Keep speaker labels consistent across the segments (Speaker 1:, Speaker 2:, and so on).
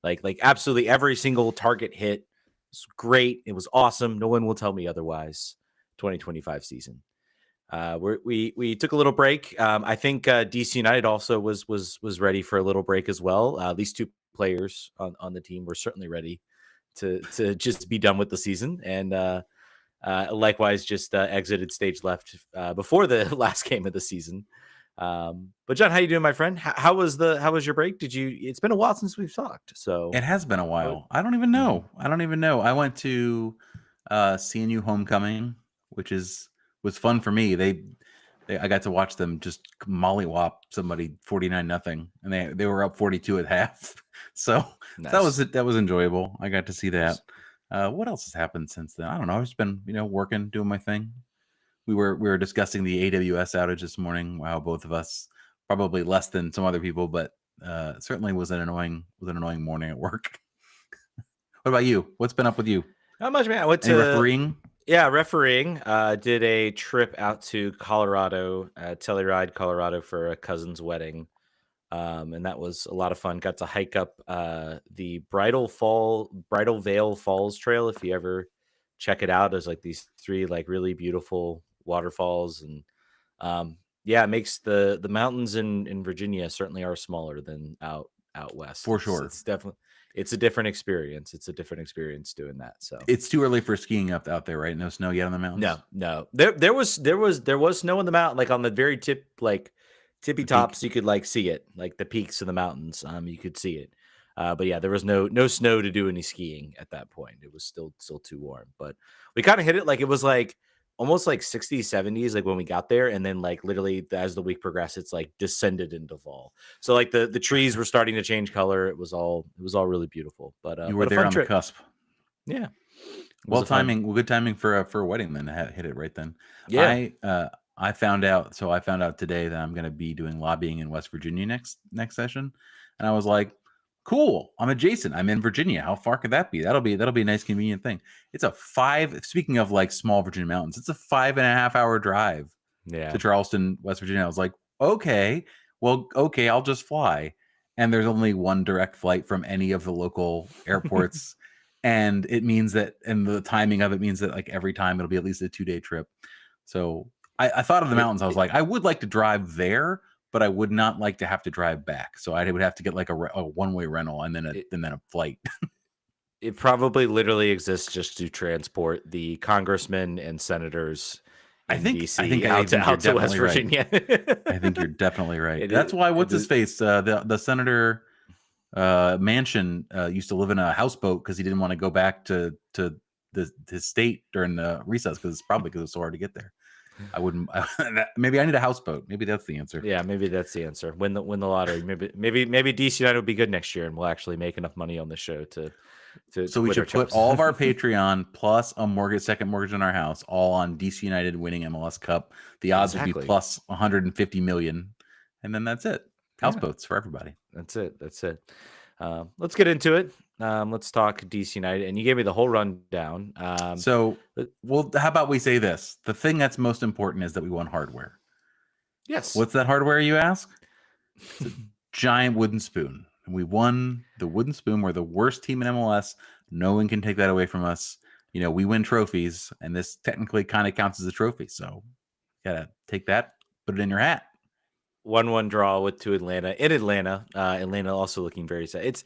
Speaker 1: Like absolutely every single target hit. It's great. It was awesome. No one will tell me otherwise. 2025 season. We took a little break. I think DC United also was ready for a little break as well. These two players on the team were certainly ready to just be done with the season, and likewise just exited stage left before the last game of the season. But John, how you doing, my friend? How was your break? It's been a while since we've talked. So
Speaker 2: it has been a while. I don't even know. I went to CNU homecoming, which was fun for me. I got to watch them just mollywop somebody 49-0, and they were up 42 at half. So
Speaker 1: nice.
Speaker 2: that was enjoyable. I got to see that. What else has happened since then? I don't know. I've just been working, doing my thing. We were discussing the AWS outage this morning. Wow, both of us, probably less than some other people, but certainly was an annoying morning at work. What about you? What's been up with you?
Speaker 1: Not much, man. I went
Speaker 2: to refereeing.
Speaker 1: Yeah, refereeing. Did a trip out to Colorado, Telluride, Colorado, for a cousin's wedding, and that was a lot of fun. Got to hike up the Bridal Veil Falls Trail. If you ever check it out, there's like these 3 like really beautiful waterfalls, and yeah, it makes the mountains in Virginia certainly are smaller than out west.
Speaker 2: For sure.
Speaker 1: It's a different experience. It's a different experience doing that. So
Speaker 2: it's too early for skiing up out there, right? No snow yet on the mountains.
Speaker 1: No. There was snow on the mountain, like on the very tip, like tippy tops. You could like see it, like the peaks of the mountains. You could see it. But yeah, there was no snow to do any skiing at that point. It was still too warm. But we kind of hit it like it was like almost like 60s, 70s, like when we got there, and then like literally as the week progressed, it's like descended into fall. So like the trees were starting to change color. It was all really beautiful. But
Speaker 2: you were there on the cusp.
Speaker 1: Yeah.
Speaker 2: Good timing for a wedding then to hit it right then.
Speaker 1: Yeah.
Speaker 2: I found out today that I'm going to be doing lobbying in West Virginia next session, and I was like, cool, I'm adjacent. I'm in Virginia. How far could that be? That'll be a nice convenient thing. It's speaking of like small Virginia mountains, it's a 5.5 hour drive to Charleston, West Virginia. I was like, okay, I'll just fly. And there's only one direct flight from any of the local airports. And it means that, and the timing of it means that like every time it'll be at least a 2-day trip. So I thought of the mountains. I was like, I would like to drive there, but I would not like to have to drive back. So I would have to get like a one-way rental and then a flight.
Speaker 1: It probably literally exists just to transport the congressmen and senators in DC out to West Virginia.
Speaker 2: Right. I think you're definitely right. That's why what's his face? The senator Manchin used to live in a houseboat because he didn't want to go back to his state during the recess because it's so hard to get there. I wouldn't. Maybe I need a houseboat. Maybe that's the answer.
Speaker 1: Yeah, maybe that's the answer. Win the lottery. Maybe DC United will be good next year, and we'll actually make enough money on the show to.
Speaker 2: So we should put all of our Patreon plus a second mortgage on our house, all on DC United winning MLS Cup. The odds would be plus 150 million, and then that's it. Houseboats for everybody.
Speaker 1: That's it. Let's get into it. Let's talk DC United. And you gave me the whole rundown.
Speaker 2: How about we say this? The thing that's most important is that we won hardware.
Speaker 1: Yes.
Speaker 2: What's that hardware, you ask? It's a giant wooden spoon. And we won the wooden spoon. We're the worst team in MLS. No one can take that away from us. We win trophies, and this technically kind of counts as a trophy. So you got to take that, put it in your hat.
Speaker 1: 1-1 draw to Atlanta. In Atlanta, Atlanta also looking very sad.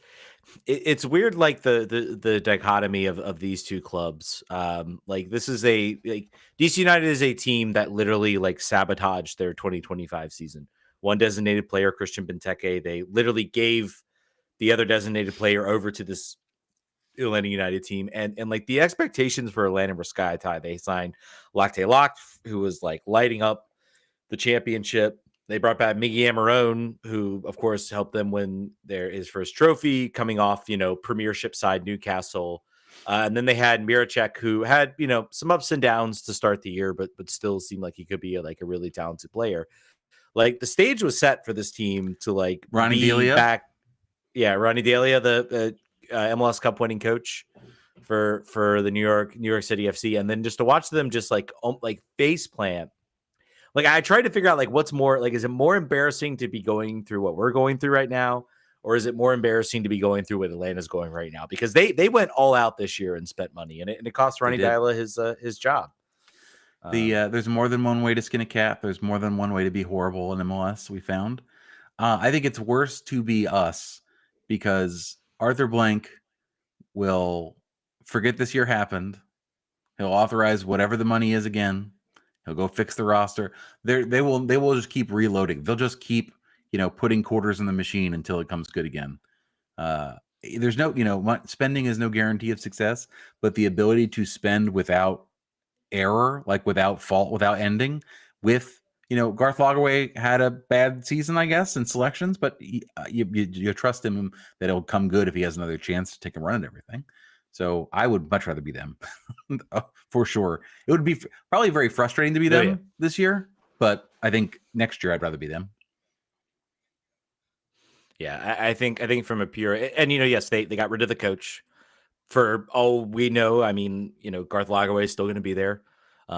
Speaker 1: It's weird, like the dichotomy of these two clubs. Like this is DC United is a team that literally like sabotaged their 2025 season. One designated player, Christian Benteke, they literally gave the other designated player over to this Atlanta United team, and like the expectations for Atlanta were sky high. They signed Lacte Locke, who was like lighting up the championship. They brought back Miggy Amarone, who, of course, helped them win his first trophy, coming off, Premiership side Newcastle. And then they had Miracek, who had, some ups and downs to start the year, but still seemed like he could be a really talented player. Like the stage was set for this team to like
Speaker 2: Ronnie Delia
Speaker 1: back. Yeah, Ronnie Delia, the MLS Cup winning coach for the New York City FC, and then just to watch them just like face plant. Like I tried to figure out like what's more, like, is it more embarrassing to be going through what we're going through right now, or is it more embarrassing to be going through what Atlanta's going right now? Because they went all out this year and spent money, and it cost
Speaker 2: They
Speaker 1: Ronnie
Speaker 2: did.
Speaker 1: Dyla his job.
Speaker 2: There's more than one way to skin a cat. There's more than one way to be horrible in MLS. We found. I think it's worse to be us because Arthur Blank will forget this year happened. He'll authorize whatever the money is again. He'll go fix the roster. They will just keep reloading. They'll just keep putting quarters in the machine until it comes good again. There's no spending is no guarantee of success, but the ability to spend without error, like without fault, without ending, with Garth Lagerwey had a bad season, I guess, in selections, but you trust him that it'll come good if he has another chance to take a run at everything. So I would much rather be them for sure. It would be probably very frustrating to be them this year, but I think next year I'd rather be them.
Speaker 1: Yeah, I think from a pure and yes, they got rid of the coach. For all we know, I mean, Garth Lagerwey is still going to be there.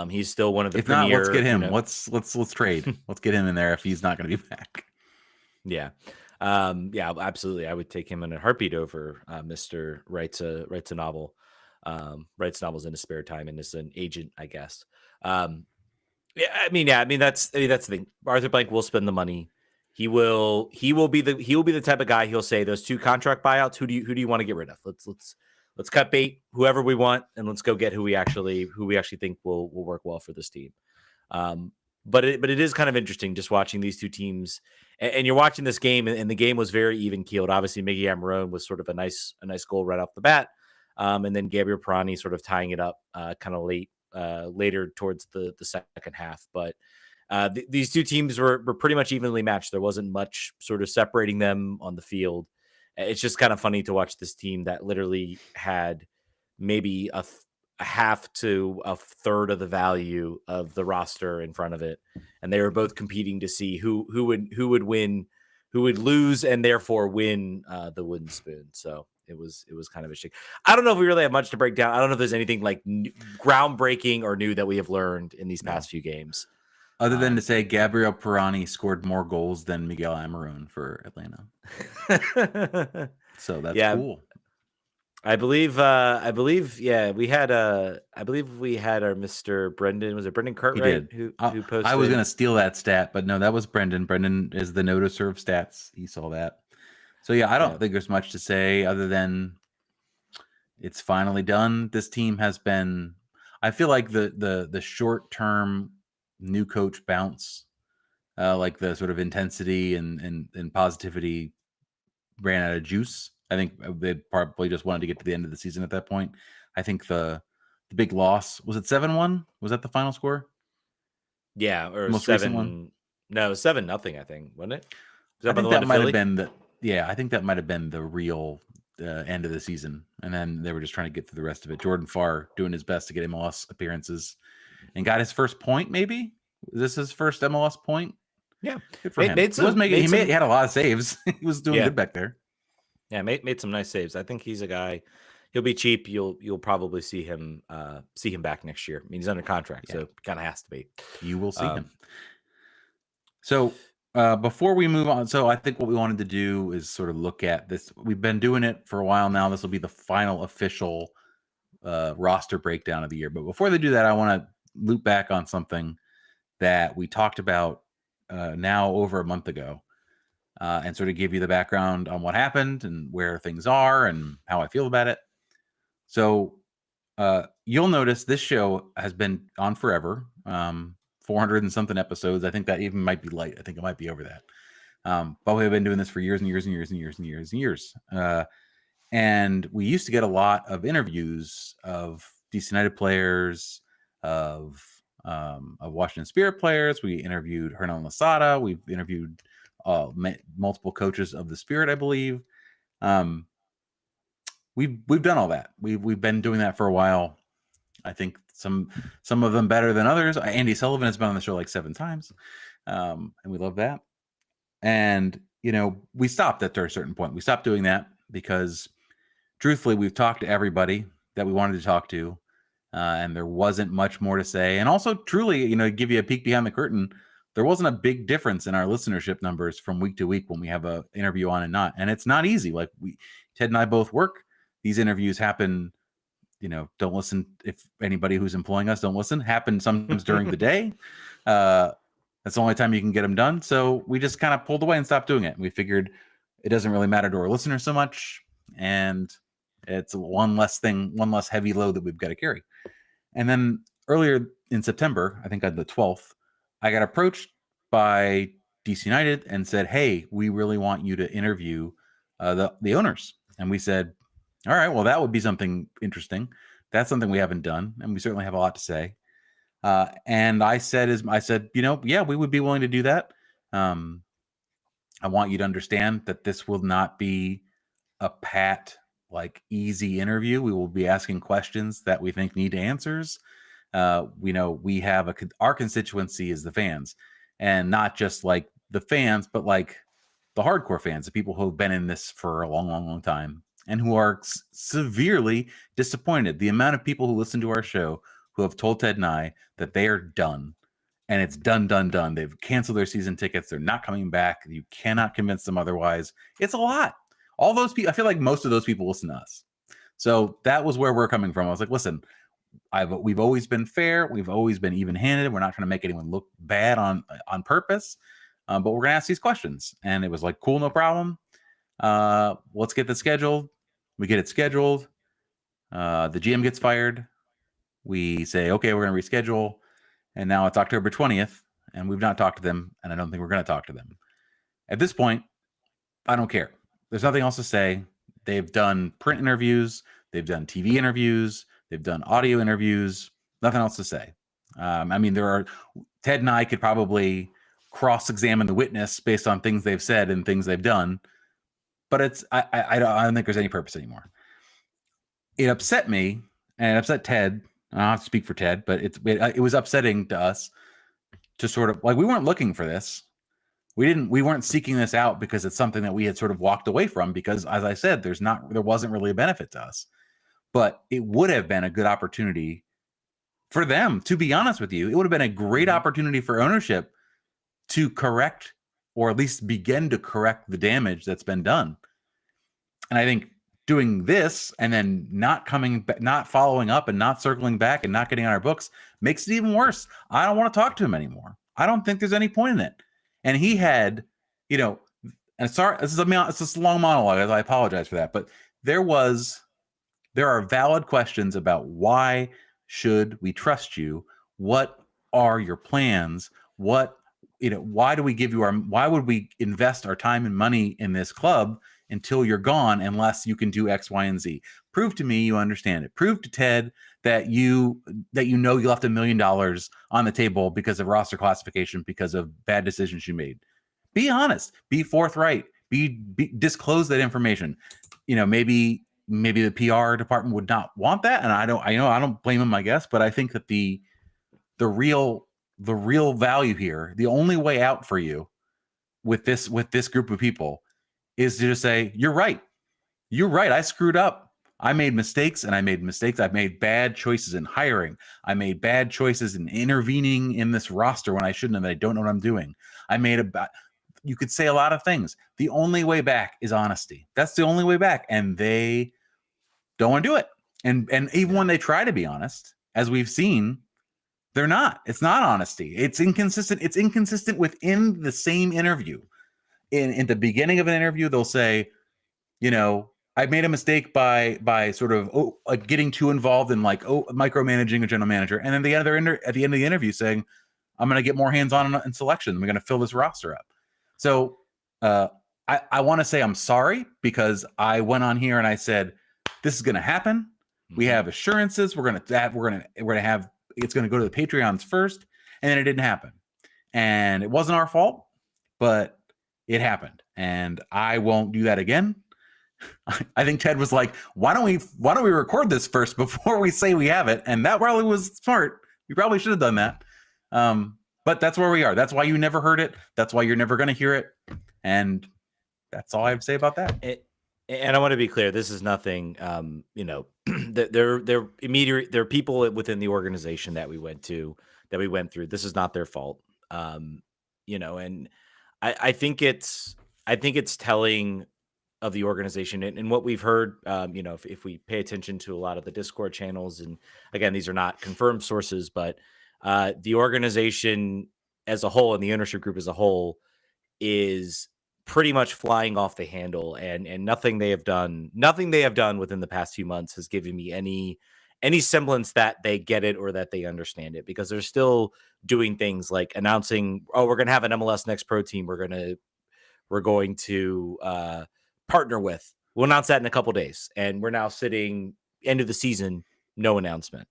Speaker 1: He's still one of the
Speaker 2: if
Speaker 1: premier.
Speaker 2: Not, let's get him. Let's trade. Let's get him in there if he's not going to be back.
Speaker 1: Yeah. Yeah, absolutely. I would take him in a heartbeat over Mr. Writes a novel. Writes novels in his spare time and is an agent, I guess. I mean, that's the thing. Arthur Blank will spend the money. He will be the type of guy. He'll say those 2 contract buyouts. Who do you want to get rid of? Let's cut bait whoever we want, and let's go get who we actually think will work well for this team. But it is kind of interesting just watching these 2 teams, and you're watching this game, and the game was very even keeled. Obviously, Miggy Amarone was sort of a nice goal right off the bat, and then Gabriel Pirani sort of tying it up kind of later towards the second half. But these 2 teams were pretty much evenly matched. There wasn't much sort of separating them on the field. It's just kind of funny to watch this team that literally had maybe a half to a third of the value of the roster in front of it, and they were both competing to see who would win, who would lose, and therefore win the wooden spoon. So it was kind of a shake. I don't know if we really have much to break down. I don't know if there's anything like groundbreaking or new that we have learned in these past few games.
Speaker 2: Other than to say Gabriel Pirani scored more goals than Miguel Amarone for Atlanta. So that's cool.
Speaker 1: I believe, we had I believe we had our Mr. Brendan. Was it Brendan Cartwright who posted?
Speaker 2: I was going to steal that stat, but no, that was Brendan. Brendan is the noticer of stats. He saw that. So yeah, I don't think there's much to say other than it's finally done. This team has been, I feel like the short-term new coach bounce, like the sort of intensity and positivity ran out of juice. I think they probably just wanted to get to the end of the season at that point. I think the big loss, was it 7-1? Was that the final score?
Speaker 1: Yeah, or
Speaker 2: most
Speaker 1: 7.
Speaker 2: recent one?
Speaker 1: No, 7-0, I think, wasn't it?
Speaker 2: I think that might have been I think that might have been the real end of the season. And then they were just trying to get through the rest of it. Jordan Farr doing his best to get MLS appearances and got his first point, maybe? Is this his first MLS point?
Speaker 1: Yeah.
Speaker 2: Good for him. He had a lot of saves. He was doing good back there.
Speaker 1: Yeah, made some nice saves. I think he's a guy. He'll be cheap. You'll probably see him back next year. I mean, he's under contract, so kind of has to be.
Speaker 2: You will see him. So before we move on, so I think what we wanted to do is sort of look at this. We've been doing it for a while now. This will be the final official roster breakdown of the year. But before they do that, I want to loop back on something that we talked about now over a month ago. And sort of give you the background on what happened and where things are and how I feel about it. So you'll notice this show has been on forever, 400 and something episodes. I think that even might be light. I think it might be over that. But we've been doing this for years and years and years and years and years and years. And we used to get a lot of interviews of DC United players, of Washington Spirit players. We interviewed Hernan Losada. We've interviewed multiple coaches of the Spirit, I believe. We've done all that. We've been doing that for a while. I think some of them better than others. Andy Sullivan has been on the show like 7 times, and we love that. And we stopped at a certain point. We stopped doing that because, truthfully, we've talked to everybody that we wanted to talk to, and there wasn't much more to say. And also, truly, give you a peek behind the curtain. there wasn't a big difference in our listenership numbers from week to week when we have a interview on and not. And it's not easy. Like Ted and I both work. These interviews happen, don't listen. If anybody who's employing us, don't listen, happen sometimes during the day. That's the only time you can get them done. So we just kind of pulled away and stopped doing it. We figured it doesn't really matter to our listeners so much. And it's one less heavy load that we've got to carry. And then earlier in September, I think on the 12th, I got approached by DC United and said, "Hey, we really want you to interview the owners." And we said, "All right, well, that would be something interesting. That's something we haven't done, and we certainly have a lot to say." And I said, yeah, we would be willing to do that. I want you to understand that this will not be a pat, like easy interview. We will be asking questions that we think need answers. We have our constituency is the fans, and not just like the fans, but like the hardcore fans, the people who have been in this for a long, long, long time and who are severely disappointed. The amount of people who listen to our show who have told Ted and I that they are done, and it's done, done, done. They've canceled their season tickets. They're not coming back. You cannot convince them otherwise. It's a lot. All those people, I feel like most of those people listen to us. So that was where we're coming from. I was like, listen, we've always been fair. We've always been even-handed. We're not trying to make anyone look bad on purpose, but we're going to ask these questions. And it was like, cool, no problem. Let's get this scheduled. We get it scheduled. The GM gets fired. We say, okay, we're going to reschedule. And now it's October 20th, and we've not talked to them, and I don't think we're going to talk to them. At this point, I don't care. There's nothing else to say. They've done print interviews. They've done TV interviews. They've done audio interviews. Nothing else to say. Ted and I could probably cross-examine the witness based on things they've said and things they've done, but I don't think there's any purpose anymore. It upset me, and it upset Ted. I don't have to speak for Ted, but it was upsetting to us to sort of like, we weren't looking for this. We weren't seeking this out because it's something that we had sort of walked away from because, as I said, there wasn't really a benefit to us. But it would have been a good opportunity for them, to be honest with you. It would have been a great opportunity for ownership to correct, or at least begin to correct, the damage that's been done. And I think doing this and then not following up and not circling back and not getting on our books makes it even worse. I don't want to talk to him anymore. I don't think there's any point in it. And he had, and sorry, it's a long monologue. I apologize for that, but there are valid questions about why should we trust you? What are your plans? Why do we why would we invest our time and money in this club until you're gone, unless you can do X, Y, and Z? Prove to me you understand it. Prove to Ted that you left $1 million on the table because of roster classification, because of bad decisions you made. Be honest, be forthright, disclose that information. Maybe the PR department would not want that, and I don't blame them, I guess, but I think that the real value here, the only way out for you with this group of people, is to just say, you're right. I screwed up. I made mistakes. I've made bad choices in hiring. I made bad choices in intervening in this roster when I shouldn't have. I don't know what I'm doing. You could say a lot of things. The only way back is honesty. That's the only way back. And they don't want to do it. And even when they try to be honest, as we've seen, they're not. It's not honesty. It's inconsistent. It's inconsistent within the same interview. In the beginning of an interview, they'll say, I made a mistake by sort of getting too involved in micromanaging a general manager, and then at the end of the interview saying, I'm going to get more hands-on in selection. We're going to fill this roster up. So I want to say I'm sorry, because I went on here and I said, this is going to happen. We have assurances. We're going to have, it's going to go to the Patreons first, and then it didn't happen, and it wasn't our fault, but it happened, and I won't do that again. I think Ted was like, why don't we record this first before we say we have it? And that probably was smart. We probably should have done that. But that's where we are. That's why you never heard it. That's why you're never going to hear it. And that's all I have to say about that.
Speaker 1: And I want to be clear, this is nothing, they're immediate. There are people within the organization that we went through. This is not their fault. And I think it's telling of the organization and what we've heard. If we pay attention to a lot of the Discord channels, and again, these are not confirmed sources, but the organization as a whole and the ownership group as a whole is pretty much flying off the handle, and nothing they have done within the past few months has given me any semblance that they get it or that they understand it, because they're still doing things like announcing, oh, we're going to have an MLS Next Pro team we're going to partner with. We'll announce that in a couple days, and we're now sitting end of the season, no announcement.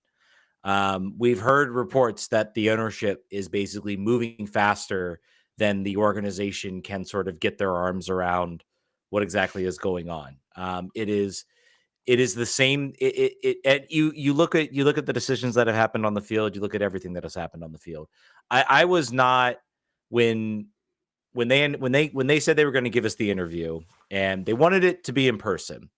Speaker 1: We've heard reports that the ownership is basically moving faster than the organization can sort of get their arms around what exactly is going on. It is the same. And you look at the decisions that have happened on the field. You look at everything that has happened on the field. I was not when when they said they were going to give us the interview, and they wanted it to be in person.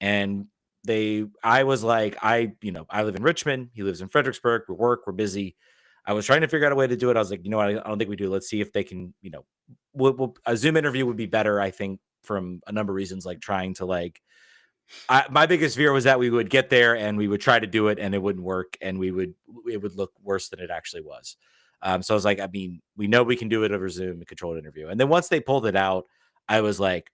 Speaker 1: And I was like, I live in Richmond. He lives in Fredericksburg. We're busy. I was trying to figure out a way to do it. I was like, I don't think we do. Let's see if they can, a Zoom interview would be better, I think, from a number of reasons, like trying to my biggest fear was that we would get there and we would try to do it and it wouldn't work, and it would look worse than it actually was. So I was like, I mean, we know we can do it over Zoom, a controlled interview. And then once they pulled it out, I was like,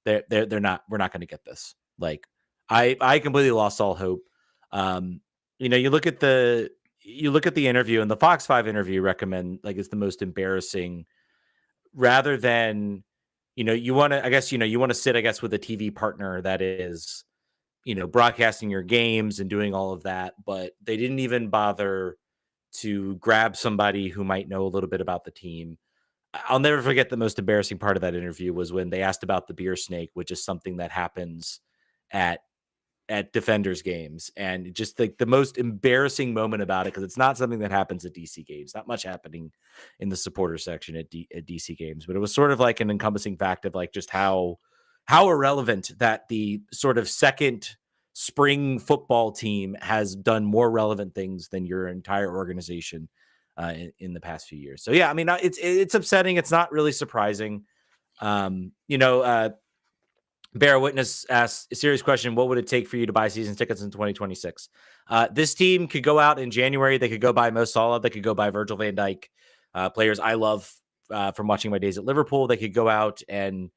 Speaker 1: they're not, we're not going to get this. Like, I completely lost all hope. You look at the interview, and the Fox 5 interview recommend, like, it's the most embarrassing, rather than, you want to, I guess, you want to sit, I guess, with a TV partner that is, broadcasting your games and doing all of that, but they didn't even bother to grab somebody who might know a little bit about the team. I'll never forget the most embarrassing part of that interview was when they asked about the beer snake, which is something that happens at Defenders games, and just like the most embarrassing moment about it, because it's not something that happens at DC games. Not much happening in the supporter section at DC games, but it was sort of like an encompassing fact of like just how irrelevant that the sort of second spring football team has done more relevant things than your entire organization in the past few years. So yeah, I mean, it's upsetting. It's not really surprising. Um, you know, uh, Bear Witness asked a serious question: what would it take for you to buy season tickets in 2026? This team could go out in January. They could go buy Mo Salah. They could go buy Virgil van Dijk, players I love from watching my days at Liverpool. They could go out and,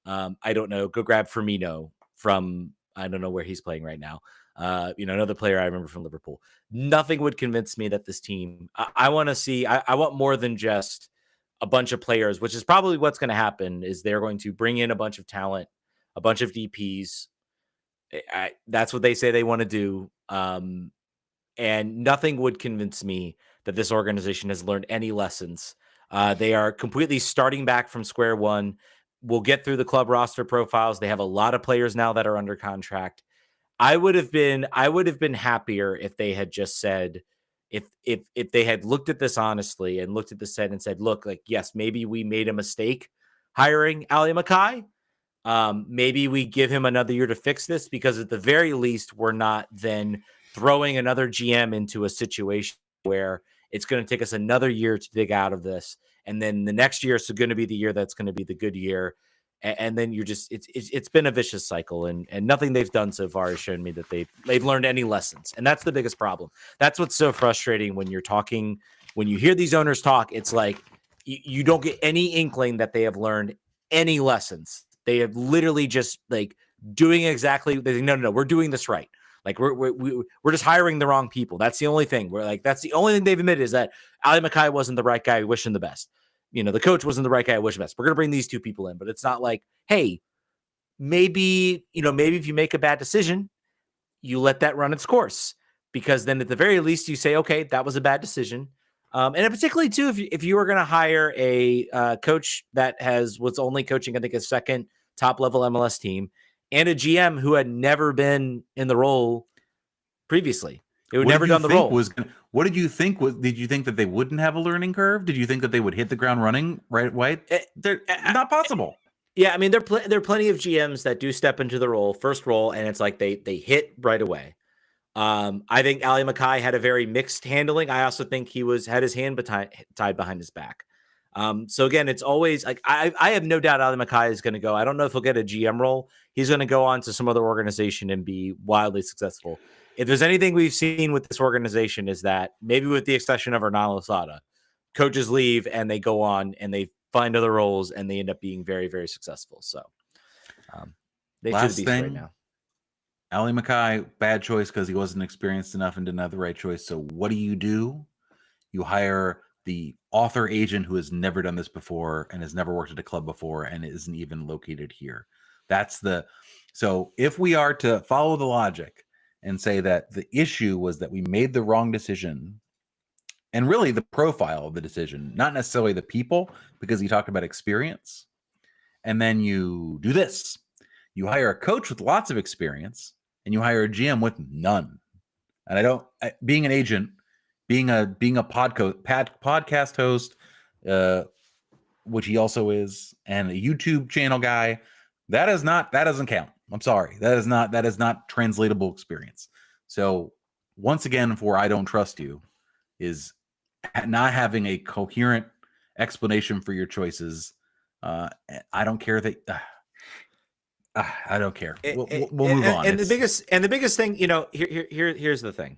Speaker 1: I don't know, go grab Firmino from, I don't know where he's playing right now. Another player I remember from Liverpool. Nothing would convince me that this team, I want to see, I want more than just a bunch of players, which is probably what's going to happen, is they're going to bring in a bunch of talent, a bunch of DPs. That's what they say they want to do. And nothing would convince me that this organization has learned any lessons. They are completely starting back from square one. We'll get through the club roster profiles. They have a lot of players now that are under contract. I would have been happier if they had just said, if they had looked at this honestly and looked at the set and said, look, like, yes, maybe we made a mistake hiring Ali Mackay. Maybe we give him another year to fix this, because at the very least, we're not then throwing another GM into a situation where it's going to take us another year to dig out of this. And then the next year is going to be the year that's going to be the good year. And then you're just, it's been a vicious cycle, and nothing they've done so far has shown me that they've learned any lessons. And that's the biggest problem. That's what's so frustrating when you're talking, when you hear these owners talk, it's like you don't get any inkling that they have learned any lessons. They have literally just like doing exactly. They think, no, we're doing this right. Like we're just hiring the wrong people. That's the only thing. We're like, that's the only thing they've admitted, is that Ali Mackay wasn't the right guy. We wish him the best. The coach wasn't the right guy. I wish him best. We're going to bring these two people in, but it's not like, hey, maybe if you make a bad decision, you let that run its course, because then at the very least you say, okay, that was a bad decision. And particularly too, if you were going to hire a coach that was only coaching, I think, a second top level MLS team, and a GM who had never been in the role previously, who had never done the role.
Speaker 2: What did you think? Did you think that they wouldn't have a learning curve? Did you think that they would hit the ground running right away? They're not possible.
Speaker 1: Yeah, I mean, there are plenty of GMs that do step into the first role, and it's like they hit right away. I think Ali Mackay had a very mixed handling. I also think he had his hand tied behind his back. So again, it's always like I have no doubt Ali Mackay is going to go. I don't know if he'll get a GM role. He's going to go on to some other organization and be wildly successful. If there's anything we've seen with this organization is that maybe with the exception of Hernan Losada, coaches leave and they go on and they find other roles and they end up being very, very successful. So nature of the
Speaker 2: Last
Speaker 1: beast right
Speaker 2: thing,
Speaker 1: now.
Speaker 2: Ali Mackay, bad choice because he wasn't experienced enough and didn't have the right choice. So what do? You hire the author agent who has never done this before and has never worked at a club before and isn't even located here. So if we are to follow the logic and say that the issue was that we made the wrong decision, and really the profile of the decision, not necessarily the people, because he talked about experience, and then you do this. You hire a coach with lots of experience and you hire a GM with none. And being an agent, being a podcast host, which he also is, and a YouTube channel guy, that doesn't count. I'm sorry. That is not translatable experience. So once again, for I don't trust you is not having a coherent explanation for your choices. I don't care that I don't care. We'll move on.
Speaker 1: And the biggest thing, here's the thing.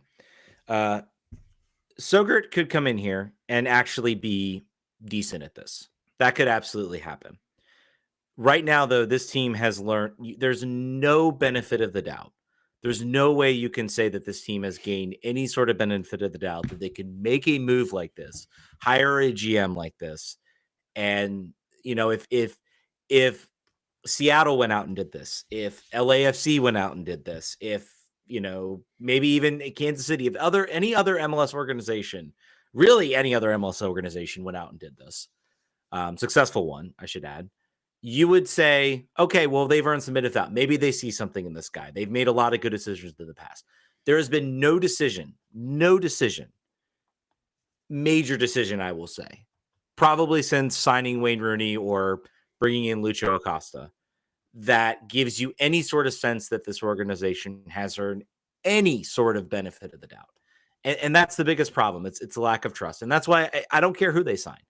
Speaker 1: Sogert could come in here and actually be decent at this. That could absolutely happen. Right now, though, this team has learned there's no benefit of the doubt. There's no way you can say that this team has gained any sort of benefit of the doubt that they can make a move like this, hire a GM like this. And, if Seattle went out and did this, if LAFC went out and did this, if maybe even Kansas City, if any other MLS organization, really any other MLS organization went out and did this, successful one, I should add, you would say, okay, well, they've earned some benefit. Maybe they see something in this guy. They've made a lot of good decisions in the past. There has been no decision, major decision, I will say, probably since signing Wayne Rooney or bringing in Lucho Acosta, that gives you any sort of sense that this organization has earned any sort of benefit of the doubt. And that's the biggest problem. It's a lack of trust. And that's why I don't care who they sign.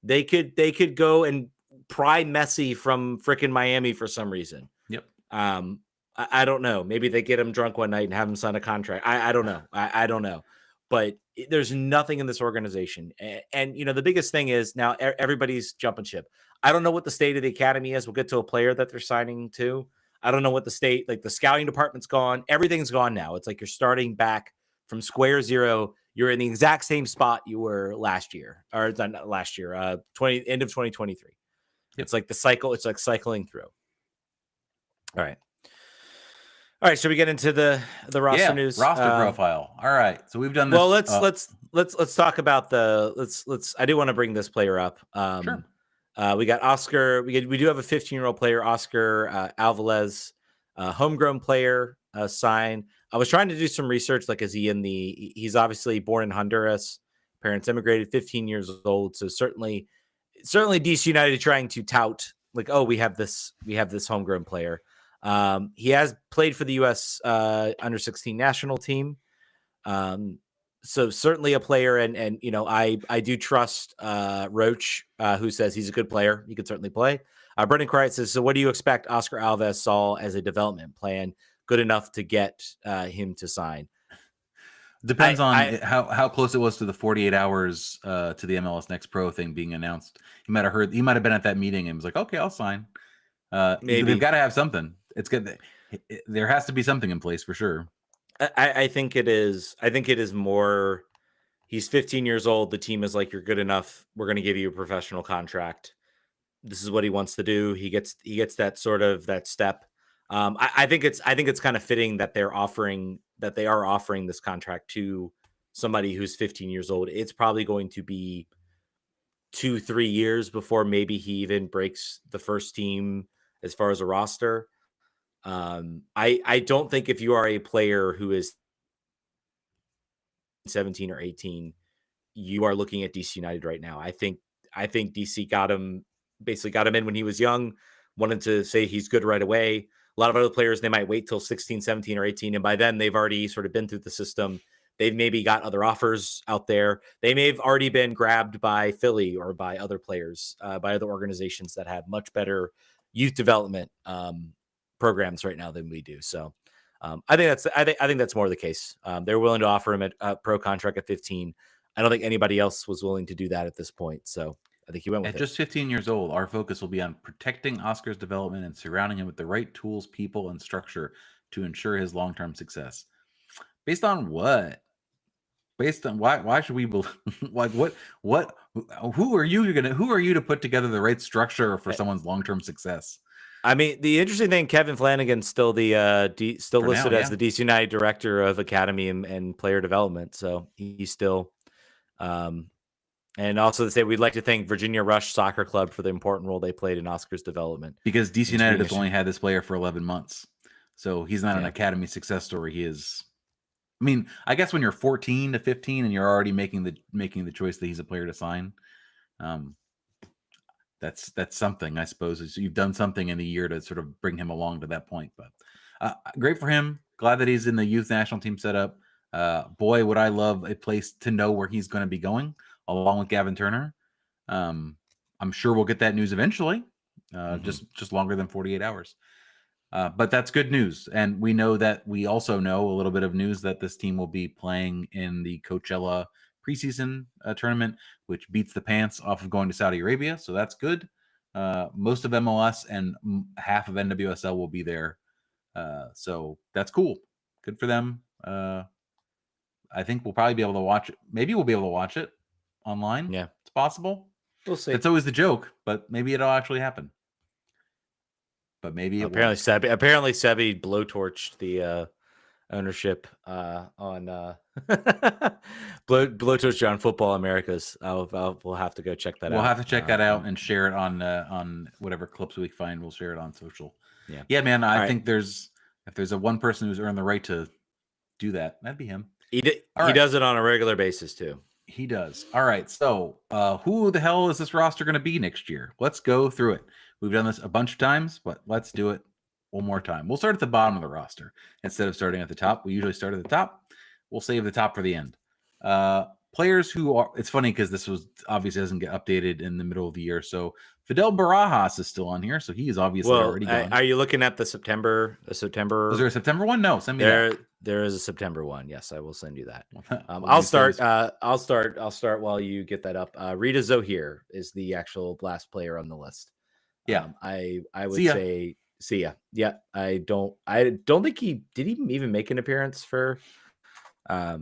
Speaker 1: They could go and pry Messi from frickin' Miami for some reason.
Speaker 2: Yep.
Speaker 1: I don't know. Maybe they get him drunk one night and have him sign a contract. I don't know. I don't know. But there's nothing in this organization. And the biggest thing is now everybody's jumping ship. I don't know what the state of the academy is. We'll get to a player that they're signing to. I don't know what the state, like the scouting department's gone. Everything's gone now. It's like you're starting back from square zero. You're in the exact same spot you were last year, or not last year, end of 2023. Yep. It's like the cycle. It's like cycling through. All right. Should we get into the roster news?
Speaker 2: Roster profile. All right. So we've done this.
Speaker 1: Well, let's talk about let's. I do want to bring this player up.
Speaker 2: Sure.
Speaker 1: We got Oscar. We do have a 15-year-old player, Oscar Alvarez, homegrown player, signed. I was trying to do some research. Like, he's obviously born in Honduras. Parents immigrated, 15 years old. So certainly DC United trying to tout like, oh, we have this homegrown player. He has played for the U.S. under 16 national team. So certainly a player, and I do trust Roach, who says he's a good player. He could certainly play. Brendan Cright says, so what do you expect Oscar Alves saw as a development plan good enough to get him to sign?
Speaker 2: Depends on how close it was to the 48 hours to the MLS Next Pro thing being announced. He might have been at that meeting and was like, okay, I'll sign. Maybe they've got to have something. It's good. There has to be something in place for sure.
Speaker 1: I think it is. I think it is more. He's 15 years old. The team is like, you're good enough. We're going to give you a professional contract. This is what he wants to do. He gets that sort of that step. I think it's kind of fitting that they are offering this contract to somebody who's 15 years old. It's probably going to be 2-3 years before maybe he even breaks the first team as far as a roster. I don't think if you are a player who is 17 or 18, you are looking at DC United right now. I think DC got him in when he was young, wanted to say he's good right away. A lot of other players, they might wait till 16, 17 or 18. And by then they've already sort of been through the system. they've maybe got other offers out there. They may have already been grabbed by Philly or by other players, by other organizations that have much better youth development programs right now than we do. So I think that's more the case. They're willing to offer him a pro contract at 15. I don't think anybody else was willing to do that at this point. So I think he went with
Speaker 2: At
Speaker 1: it.
Speaker 2: just 15 years old, our focus will be on protecting Oscar's development and surrounding him with the right tools, people, and structure to ensure his long-term success. Based on what? Based on why? Why should we believe? Like what? What? Who are you gonna? Who are you to put together the right structure for someone's long-term success?
Speaker 1: I mean, the interesting thing, Kevin Flanagan's still the still
Speaker 2: For now,
Speaker 1: listed as
Speaker 2: yeah.
Speaker 1: the DC United director of academy and player development. So he's still, um, and also to say we'd like to thank Virginia Rush Soccer Club for the important role they played in Oscar's development.
Speaker 2: Because DC
Speaker 1: And his
Speaker 2: United has
Speaker 1: remission.
Speaker 2: only had this player for 11 months, so he's not an
Speaker 1: Yeah,
Speaker 2: academy success story. He is. I mean, I guess when you're 14 to 15 and you're already making the choice that he's a player to sign, um, that's something, I suppose. You've done something in a year to sort of bring him along to that point. But great for him. Glad that he's in the youth national team setup. Boy, would I love a place to know where he's going to be going, along with Gavin Turner. Um, I'm sure we'll get that news eventually,
Speaker 1: hmm
Speaker 2: just longer than 48 hours. But that's good news. And we also know a little bit of news that this team will be playing in the Coachella preseason tournament, which beats the pants off of going to Saudi Arabia. So that's good. Most of MLS and half of NWSL will be there. So that's cool. Good for them. I think we'll probably be able to watch it. Maybe we'll be able to watch it online.
Speaker 1: yeah,
Speaker 2: It's possible.
Speaker 1: we'll see.
Speaker 2: That's always the joke, but maybe it'll actually happen. But maybe it won't.
Speaker 1: Apparently Sebi blowtorched the ownership on blowtorched on Football Americas. We'll have to go check that
Speaker 2: We'll
Speaker 1: out.
Speaker 2: have to check that out and share it on whatever clips we find. We'll share it on social.
Speaker 1: Yeah.
Speaker 2: Yeah, man. I
Speaker 1: All right.
Speaker 2: think if there's a one person who's earned the right to do that, that'd be him. All
Speaker 1: He
Speaker 2: right,
Speaker 1: does it on a regular basis too.
Speaker 2: he does. All right. So, who the hell is this roster going to be next year? Let's go through it. We've done this a bunch of times, but let's do it one more time. We'll start at the bottom of the roster instead of starting at the top. We usually start at the top. We'll save the top for the end. Players who are, it's funny because this was obviously doesn't get updated in the middle of the year. So Fidel Barajas is still on here. So he is obviously
Speaker 1: Well,
Speaker 2: already gone.
Speaker 1: are you looking at the September?
Speaker 2: Was there a September one? No, send me that.
Speaker 1: There is a September one. Yes, I will send you that.
Speaker 2: What
Speaker 1: I'll
Speaker 2: you say
Speaker 1: start.
Speaker 2: is-
Speaker 1: I'll start while you get that up. Rita Zohir is the actual last player on the list.
Speaker 2: Yeah.
Speaker 1: I would
Speaker 2: See ya.
Speaker 1: say see ya. Yeah, I don't think he did he even make an appearance for
Speaker 2: I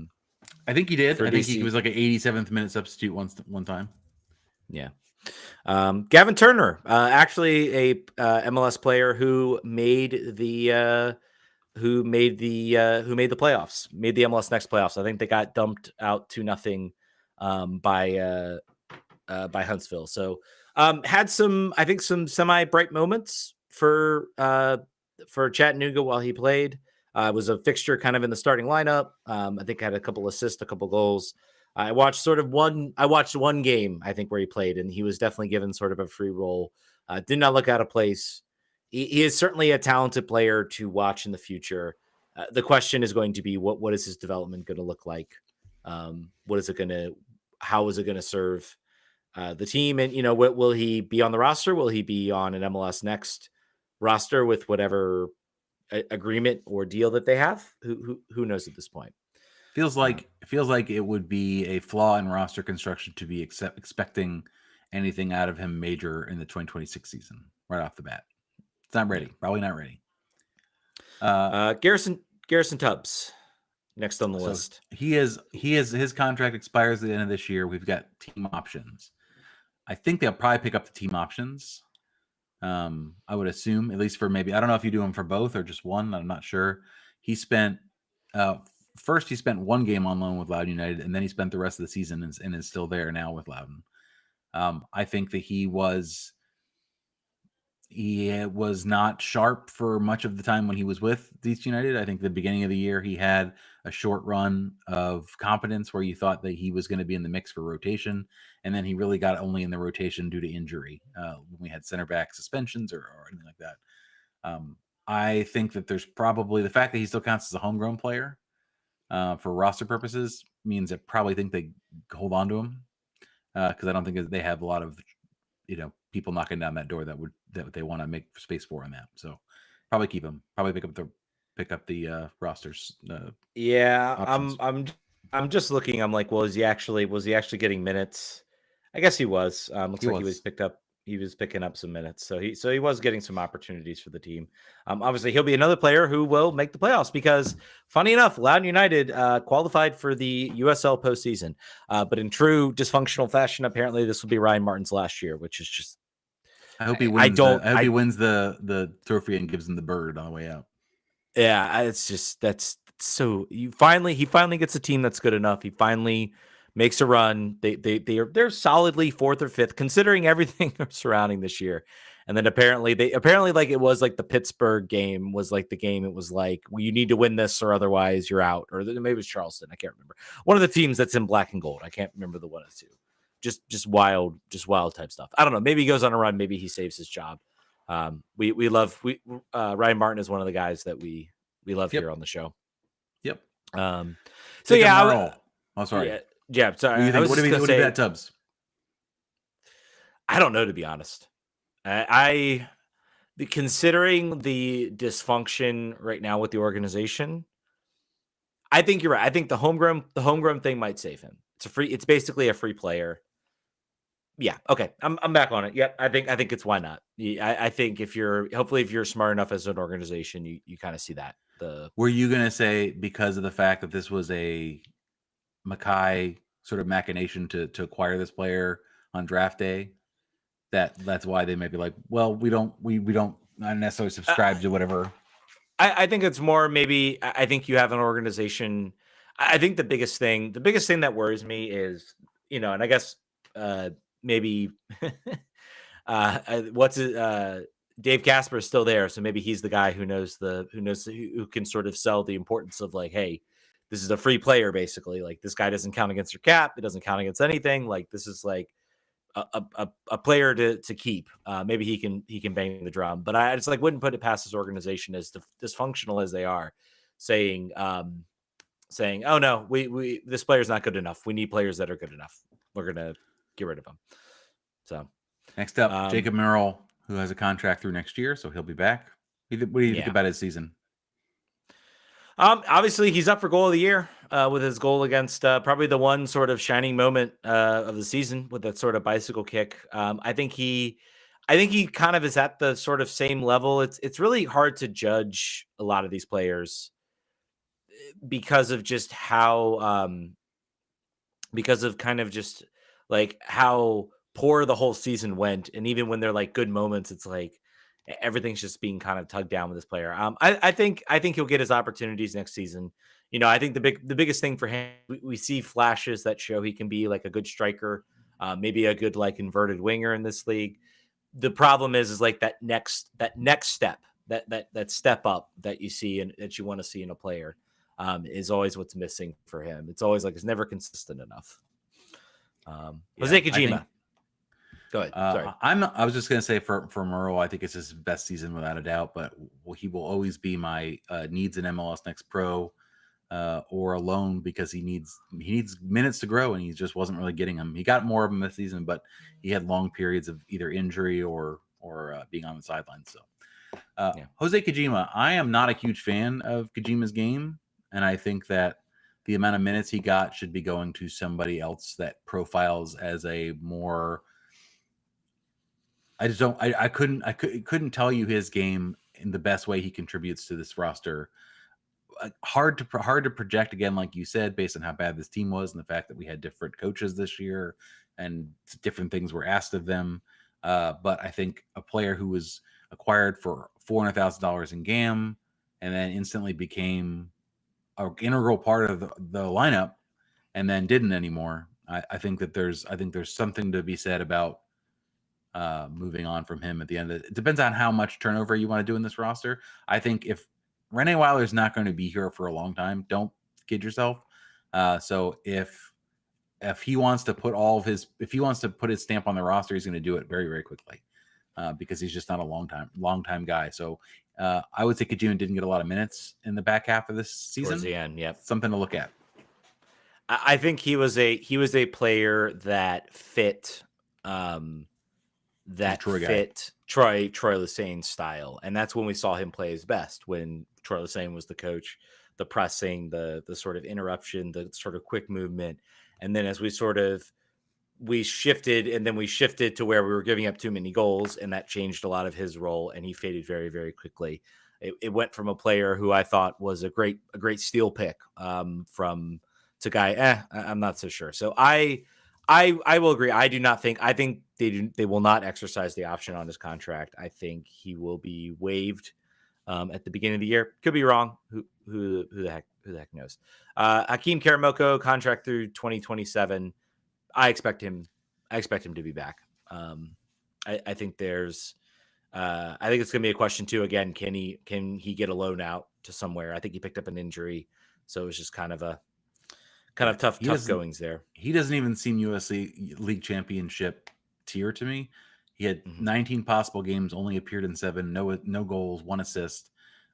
Speaker 2: think he did.
Speaker 1: for
Speaker 2: I think he
Speaker 1: DC.
Speaker 2: was like an 87th minute substitute one time.
Speaker 1: Yeah. Gavin Turner, actually a MLS player who made the playoffs, made the MLS Next playoffs. I think they got dumped out 2-0 by Huntsville. So had some, I think, some semi bright moments for Chattanooga while he played. Was a fixture kind of in the starting lineup. I think had a couple assists, a couple goals. I watched one game, I think, where he played, and he was definitely given sort of a free role. Did not look out of place. He is certainly a talented player to watch in the future. The question is going to be what is his development going to look like? How is it going to serve the team? And will he be on the roster? Will he be on an MLS Next roster with whatever agreement or deal that they have? Who knows at this point?
Speaker 2: Feels like it would be a flaw in roster construction to be expecting anything out of him major in the 2026 season right off the bat. It's not ready. Probably not ready.
Speaker 1: Garrison Tubbs next on the
Speaker 2: So
Speaker 1: list.
Speaker 2: his contract expires at the end of this year. We've got team options. I think they'll probably pick up the team options. I would assume, at least for maybe, I don't know if you do them for both or just one. I'm not sure. He spent first he spent one game on loan with Loudoun United, and then he spent the rest of the season and is still there now with Loudoun. I think that he was not sharp for much of the time when he was with DC United. I think the beginning of the year he had a short run of competence where you thought that he was going to be in the mix for rotation, and then he really got only in the rotation due to injury when we had center back suspensions or anything like that. I think that there's probably the fact that he still counts as a homegrown player for roster purposes means I probably think they hold on to him because I don't think they have a lot of people knocking down that door that they want to make space for in that. So probably keep him. Probably pick up the rosters
Speaker 1: Yeah,
Speaker 2: options.
Speaker 1: I'm just looking. I'm like, well, was he actually getting minutes? I guess he was. Looks
Speaker 2: He
Speaker 1: like
Speaker 2: was.
Speaker 1: he was picking up some minutes. So he was getting some opportunities for the team. Obviously he'll be another player who will make the playoffs because funny enough, Loudoun United qualified for the USL postseason. But in true dysfunctional fashion, apparently this will be Ryan Martin's last year, which is just
Speaker 2: I hope he
Speaker 1: I
Speaker 2: wins
Speaker 1: don't
Speaker 2: I hope he
Speaker 1: I
Speaker 2: wins the trophy and gives him the bird on the way out.
Speaker 1: Yeah, it's just that's so he finally gets a team that's good enough. He finally makes a run. They're solidly fourth or fifth considering everything surrounding this year. And then apparently like it was like the Pittsburgh game was like the game. It was like, well, you need to win this or otherwise you're out. Or maybe it was Charleston. I can't remember. One of the teams that's in black and gold. I can't remember the one or two. Just wild type stuff. I don't know. Maybe he goes on a run. Maybe he saves his job. We love Ryan Martin is one of the guys that we love
Speaker 2: Yep.
Speaker 1: here on the show.
Speaker 2: Yep.
Speaker 1: Um, so
Speaker 2: Jacob
Speaker 1: yeah,
Speaker 2: Merle. Oh, sorry.
Speaker 1: yeah. Sorry,
Speaker 2: What do you
Speaker 1: I
Speaker 2: think?
Speaker 1: was just gonna
Speaker 2: What do you think
Speaker 1: say
Speaker 2: of that Tubbs?
Speaker 1: I don't know to be honest. I considering the dysfunction right now with the organization, I think you're right. I think the homegrown thing might save him. It's basically a free player. Yeah. Okay. I'm back on it. Yep. I think it's why not. I think if you're smart enough as an organization, you kind of see that the
Speaker 2: Were you going to say because of the fact that this was a Mackay sort of machination to acquire this player on draft day, that's why they may be like, well, we don't not necessarily subscribe to whatever.
Speaker 1: I think it's more maybe I think you have an organization. I think the biggest thing that worries me is, and I guess maybe what's it Dave Casper is still there, so maybe he's the guy who can sort of sell the importance of like, hey, this is a free player basically. Like this guy doesn't count against your cap, it doesn't count against anything. Like this is like a player to keep. Maybe he can bang the drum, but I just like wouldn't put it past this organization as dysfunctional as they are, saying oh no, we this player's not good enough. We need players that are good enough. We're gonna get rid of them. So
Speaker 2: Next up,
Speaker 1: um,
Speaker 2: Jacob Merrill, who has a contract through next year, so he'll be back. What do you think
Speaker 1: yeah.
Speaker 2: about his season?
Speaker 1: Obviously, he's up for goal of the year with his goal against probably the one sort of shining moment of the season with that sort of bicycle kick. I think he kind of is at the sort of same level. It's really hard to judge a lot of these players because of just how because of kind of just like how poor the whole season went, and even when they're like good moments, it's like everything's just being kind of tugged down with this player. I think he'll get his opportunities next season. I think the biggest thing for him, we see flashes that show he can be like a good striker, maybe a good like inverted winger in this league. The problem is like that next step, that step up that you see and that you want to see in a player. Is always what's missing for him. It's always like it's never consistent enough.
Speaker 2: Yeah,
Speaker 1: Jose
Speaker 2: I think
Speaker 1: Kojima. Go ahead. Sorry.
Speaker 2: I was just gonna say for Merle, I think it's his best season without a doubt, but he will always be my needs an MLS Next Pro or a loan because he needs minutes to grow, and he just wasn't really getting them. He got more of them this season, but he had long periods of either injury or being on the sidelines. So
Speaker 1: Yeah.
Speaker 2: Jose Kojima, I am not a huge fan of Kojima's game, and I think that the amount of minutes he got should be going to somebody else that profiles as a more. I just don't. Couldn't tell you his game in the best way he contributes to this roster. Hard to project again, like you said, based on how bad this team was and the fact that we had different coaches this year and different things were asked of them. But I think a player who was acquired for $400,000 in GAM and then instantly became an integral part of the lineup and then didn't anymore. I think there's something to be said about moving on from him at the end. It depends on how much turnover you want to do in this roster. I think if Rene Weiler is not going to be here for a long time, don't kid yourself. So if he wants to put his stamp on the roster, he's going to do it very, very quickly because he's just not a long time guy. So I would say Kajun didn't get a lot of minutes in the back half of this
Speaker 1: towards
Speaker 2: season.
Speaker 1: the end. Yep.
Speaker 2: Something to look at.
Speaker 1: I think he was a player that fit
Speaker 2: He's a Troy guy.
Speaker 1: Troy Lesesne's style, and that's when we saw him play his best, when Troy Lesesne was the coach. The pressing, the sort of interruption, the sort of quick movement, and then as we shifted to where we were giving up too many goals, and that changed a lot of his role, and he faded very, very quickly. It went from a player who I thought was a great steal pick from to guy. I'm not so sure. So I will agree. I think they will not exercise the option on his contract. I think he will be waived at the beginning of the year. Could be wrong. Who the heck knows? Hakeem Karamoko contract through 2027. I expect him to be back. I think there's I think it's going to be a question too. Again, can he get a loan out to somewhere? I think he picked up an injury, so it was just kind of tough goings there.
Speaker 2: He doesn't even seem USC League Championship tier to me. He had 19 possible games, only appeared in 7, no goals, 1 assist.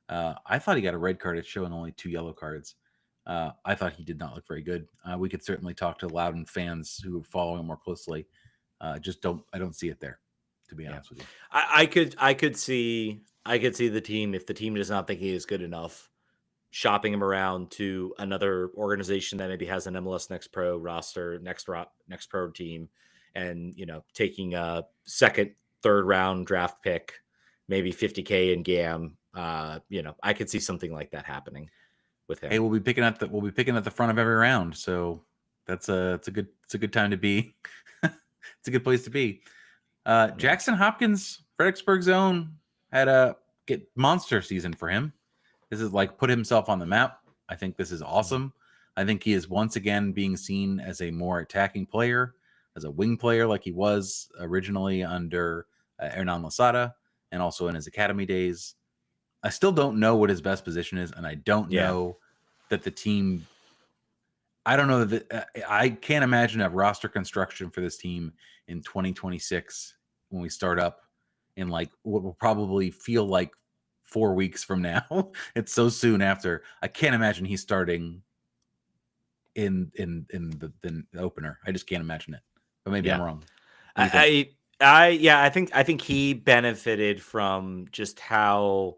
Speaker 2: I thought he got a red card. It's showing only 2 yellow cards. I thought he did not look very good. We could certainly talk to Loudon fans who follow him more closely. I don't see it there, to be honest with you.
Speaker 1: I could see the team, if the team does not think he is good enough, shopping him around to another organization that maybe has an MLS Next Pro roster, next pro team, and taking a second, third round draft pick, maybe $50K in GAM. I could see something like that happening with him.
Speaker 2: Hey, we'll be picking at the front of every round, so it's a good time to be. It's a good place to be. Jackson Hopkins, Fredericksburg's own, had a monster season for him. This is put himself on the map. I think this is awesome. I think he is once again being seen as a more attacking player, as a wing player like he was originally under Hernan Losada and also in his academy days. I still don't know what his best position is, and I don't know that the team – I don't know that I can't imagine a roster construction for this team in 2026 when we start up in what will probably feel like 4 weeks from now. It's so soon after. I can't imagine he's starting in the opener. I just can't imagine it. But maybe I'm wrong.
Speaker 1: I think he benefited from just how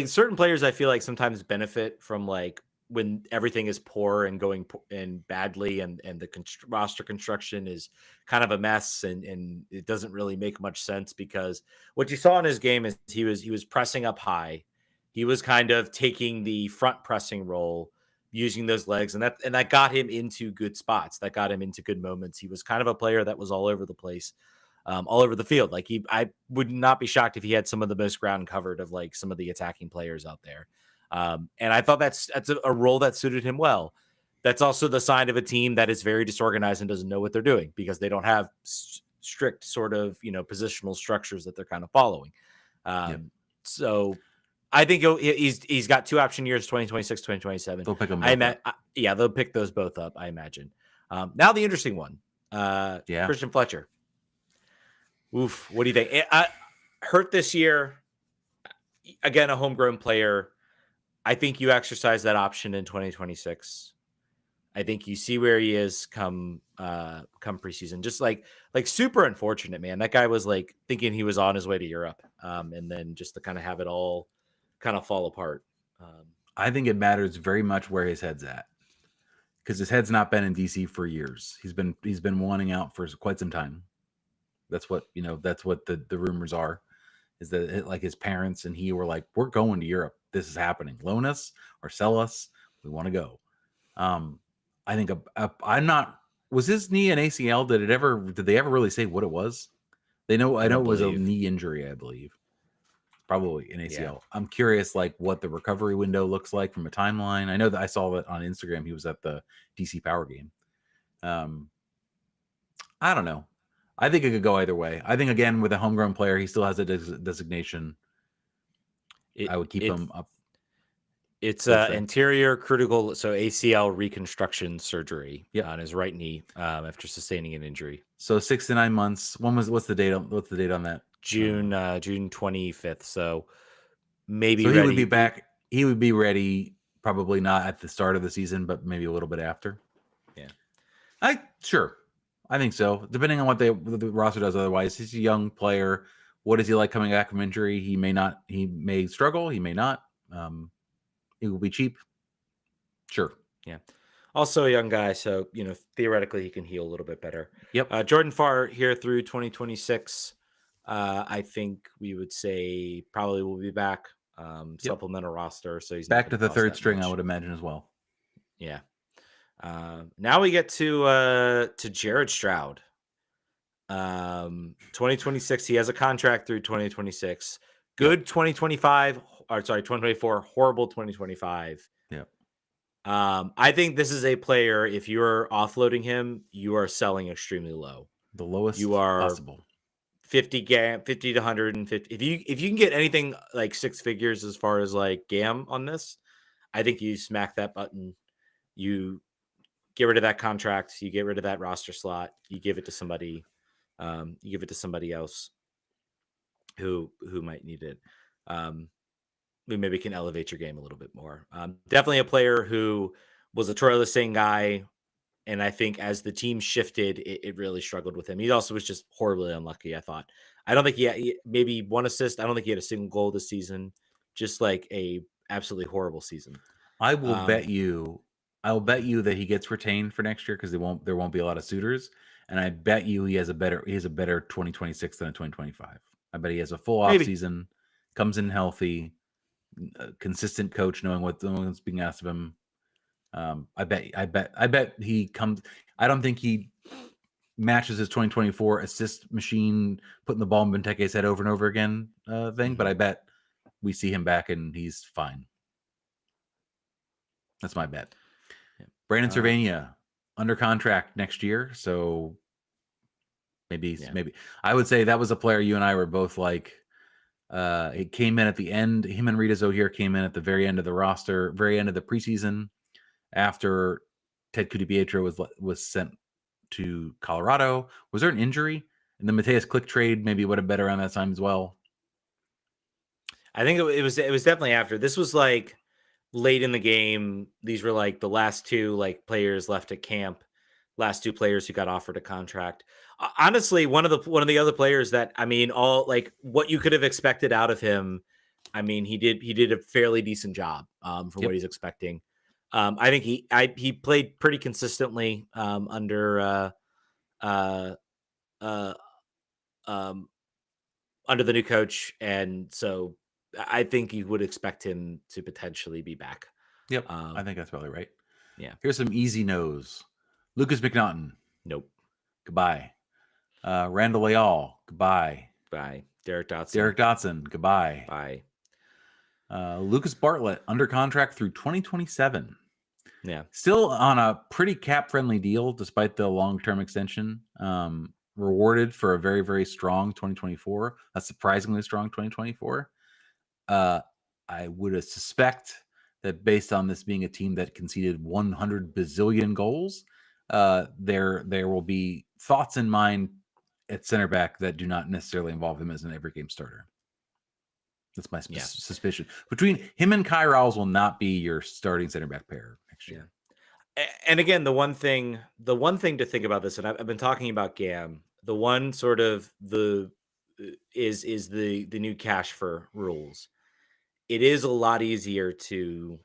Speaker 1: certain players I feel like sometimes benefit from when everything is poor and going badly and the roster construction is kind of a mess and it doesn't really make much sense, because what you saw in his game is he was pressing up high. He was kind of taking the front pressing role, using those legs, and that got him into good spots. That got him into good moments. He was kind of a player that was all over the place, all over the field. I would not be shocked if he had some of the most ground covered of some of the attacking players out there. And I thought that's a role that suited him well. That's also the sign of a team that is very disorganized and doesn't know what they're doing, because they don't have strict sort of, positional structures that they're kind of following. So I think he's got 2 option years, 2026, 2027.
Speaker 2: They'll pick them both up.
Speaker 1: They'll pick those both up, I imagine. Now the interesting one, Christian Fletcher. Oof, what do you think? Hurt this year. Again, a homegrown player. I think you exercise that option in 2026. I think you see where he is come preseason. Just super unfortunate, man. That guy was thinking he was on his way to Europe, and then just to kind of have it all kind of fall apart.
Speaker 2: I think it matters very much where his head's at, because his head's not been in DC for years. He's been wanting out for quite some time. That's what the rumors are, is that his parents and he were like, we're going to Europe. This is happening. Loan us or sell us. We want to go. I think I'm not. Was his knee an ACL? Did they ever really say what it was? I know it was a knee injury, I believe. Probably an ACL. Yeah. I'm curious, what the recovery window looks like from a timeline. I know that I saw that on Instagram. He was at the DC Power game. I don't know. I think it could go either way. I think, again, with a homegrown player, he still has a designation. I would keep him up.
Speaker 1: It's anterior critical, so ACL reconstruction surgery on his right knee after sustaining an injury.
Speaker 2: So 6 to 9 months. What's the date on that?
Speaker 1: June 25th. So maybe
Speaker 2: So he would be
Speaker 1: ready.
Speaker 2: back. He would be ready, probably not at the start of the season, but maybe a little bit after.
Speaker 1: Yeah.
Speaker 2: Sure. I think so. Depending on what the roster does otherwise. He's a young player. What is he like coming back from injury? He may struggle, he may not. He will be cheap. Sure.
Speaker 1: Yeah. Also a young guy, so theoretically he can heal a little bit better.
Speaker 2: Yep.
Speaker 1: Jordan Farr here through 2026. I think we would say probably will be back.
Speaker 2: Yep.
Speaker 1: Supplemental roster, so he's not
Speaker 2: Back
Speaker 1: going
Speaker 2: to
Speaker 1: to
Speaker 2: the
Speaker 1: cost
Speaker 2: third
Speaker 1: that
Speaker 2: string, I
Speaker 1: much.
Speaker 2: would imagine as well.
Speaker 1: Yeah. Now we get to Jared Stroud. 2026, he has a contract through 2026.
Speaker 2: Yep.
Speaker 1: Good 2025, or sorry, 2024, horrible 2025.
Speaker 2: Yep.
Speaker 1: I think this is a player, if you're offloading him, you are selling extremely low.
Speaker 2: The
Speaker 1: You
Speaker 2: lowest
Speaker 1: are
Speaker 2: possible.
Speaker 1: 50 to 150. If you can get anything like six figures as far as like GAM on this, I think you smack that button. You get rid of that contract, you get rid of that roster slot, you give it to somebody, you give it to somebody else who might need it. Who maybe can elevate your game a little bit more. Definitely a player who was a Troy Lising guy, and I think as the team shifted, it really struggled with him. He also was just horribly unlucky, I thought. I don't think he maybe one assist. I don't think he had a single goal this season. Just like a absolutely horrible season.
Speaker 2: I will
Speaker 1: Um,
Speaker 2: bet you. I will bet you that he gets retained for next year because there won't be a lot of suitors, and I bet you he has a better 2026 than a 2025. I bet he has a full off
Speaker 1: Maybe.
Speaker 2: season, comes in healthy, a consistent coach knowing what's being asked of him. I bet he comes. I don't think he matches his 2024 assist machine, putting the ball in Benteke's head over and over again thing, but I bet we see him back and he's fine. That's my bet.
Speaker 1: Yeah.
Speaker 2: Brandon Cervania under contract next year, so maybe I would say that was a player you and I were both like. It came in at the end. Him and Rita Zohir came in at the very end of the roster, very end of the preseason, after Ted Cudipietro was sent to Colorado. Was there an injury? And the Mateus Click trade maybe would have been around that time as well.
Speaker 1: I think it was definitely after. This was like late in the game. These were like the last two like players left at camp. Last two players who got offered a contract. Honestly, one of the other players that I mean, all like what you could have expected out of him. I mean, he did a fairly decent job for what
Speaker 2: Yep.
Speaker 1: he's expecting. I think he played pretty consistently uh, uh, um, under the new coach, and so I think you would expect him to potentially be back.
Speaker 2: Yep. I
Speaker 1: Um,
Speaker 2: think that's probably right.
Speaker 1: yeah,
Speaker 2: Here's some easy no's. Lucas McNaughton,
Speaker 1: nope.
Speaker 2: goodbye. Randall Leal, goodbye.
Speaker 1: Bye, Derek Dotson.
Speaker 2: Derek Dotson, goodbye.
Speaker 1: Bye.
Speaker 2: Lucas Bartlett under contract through 2027.
Speaker 1: Yeah,
Speaker 2: Still on a pretty cap friendly deal despite the long term extension. Rewarded for a very, very strong 2024, a surprisingly strong 2024. I would suspect that based on this being a team that conceded 100 bazillion goals, there will be thoughts in mind at center back that do not necessarily involve him as an every game starter. That's my suspicion. Between him and Kai Rawls will not be your starting center back pair next year.
Speaker 1: and again, the one thing to think about this, and I've been talking about GAM. The one sort of is the new cash for rules. It is a lot easier to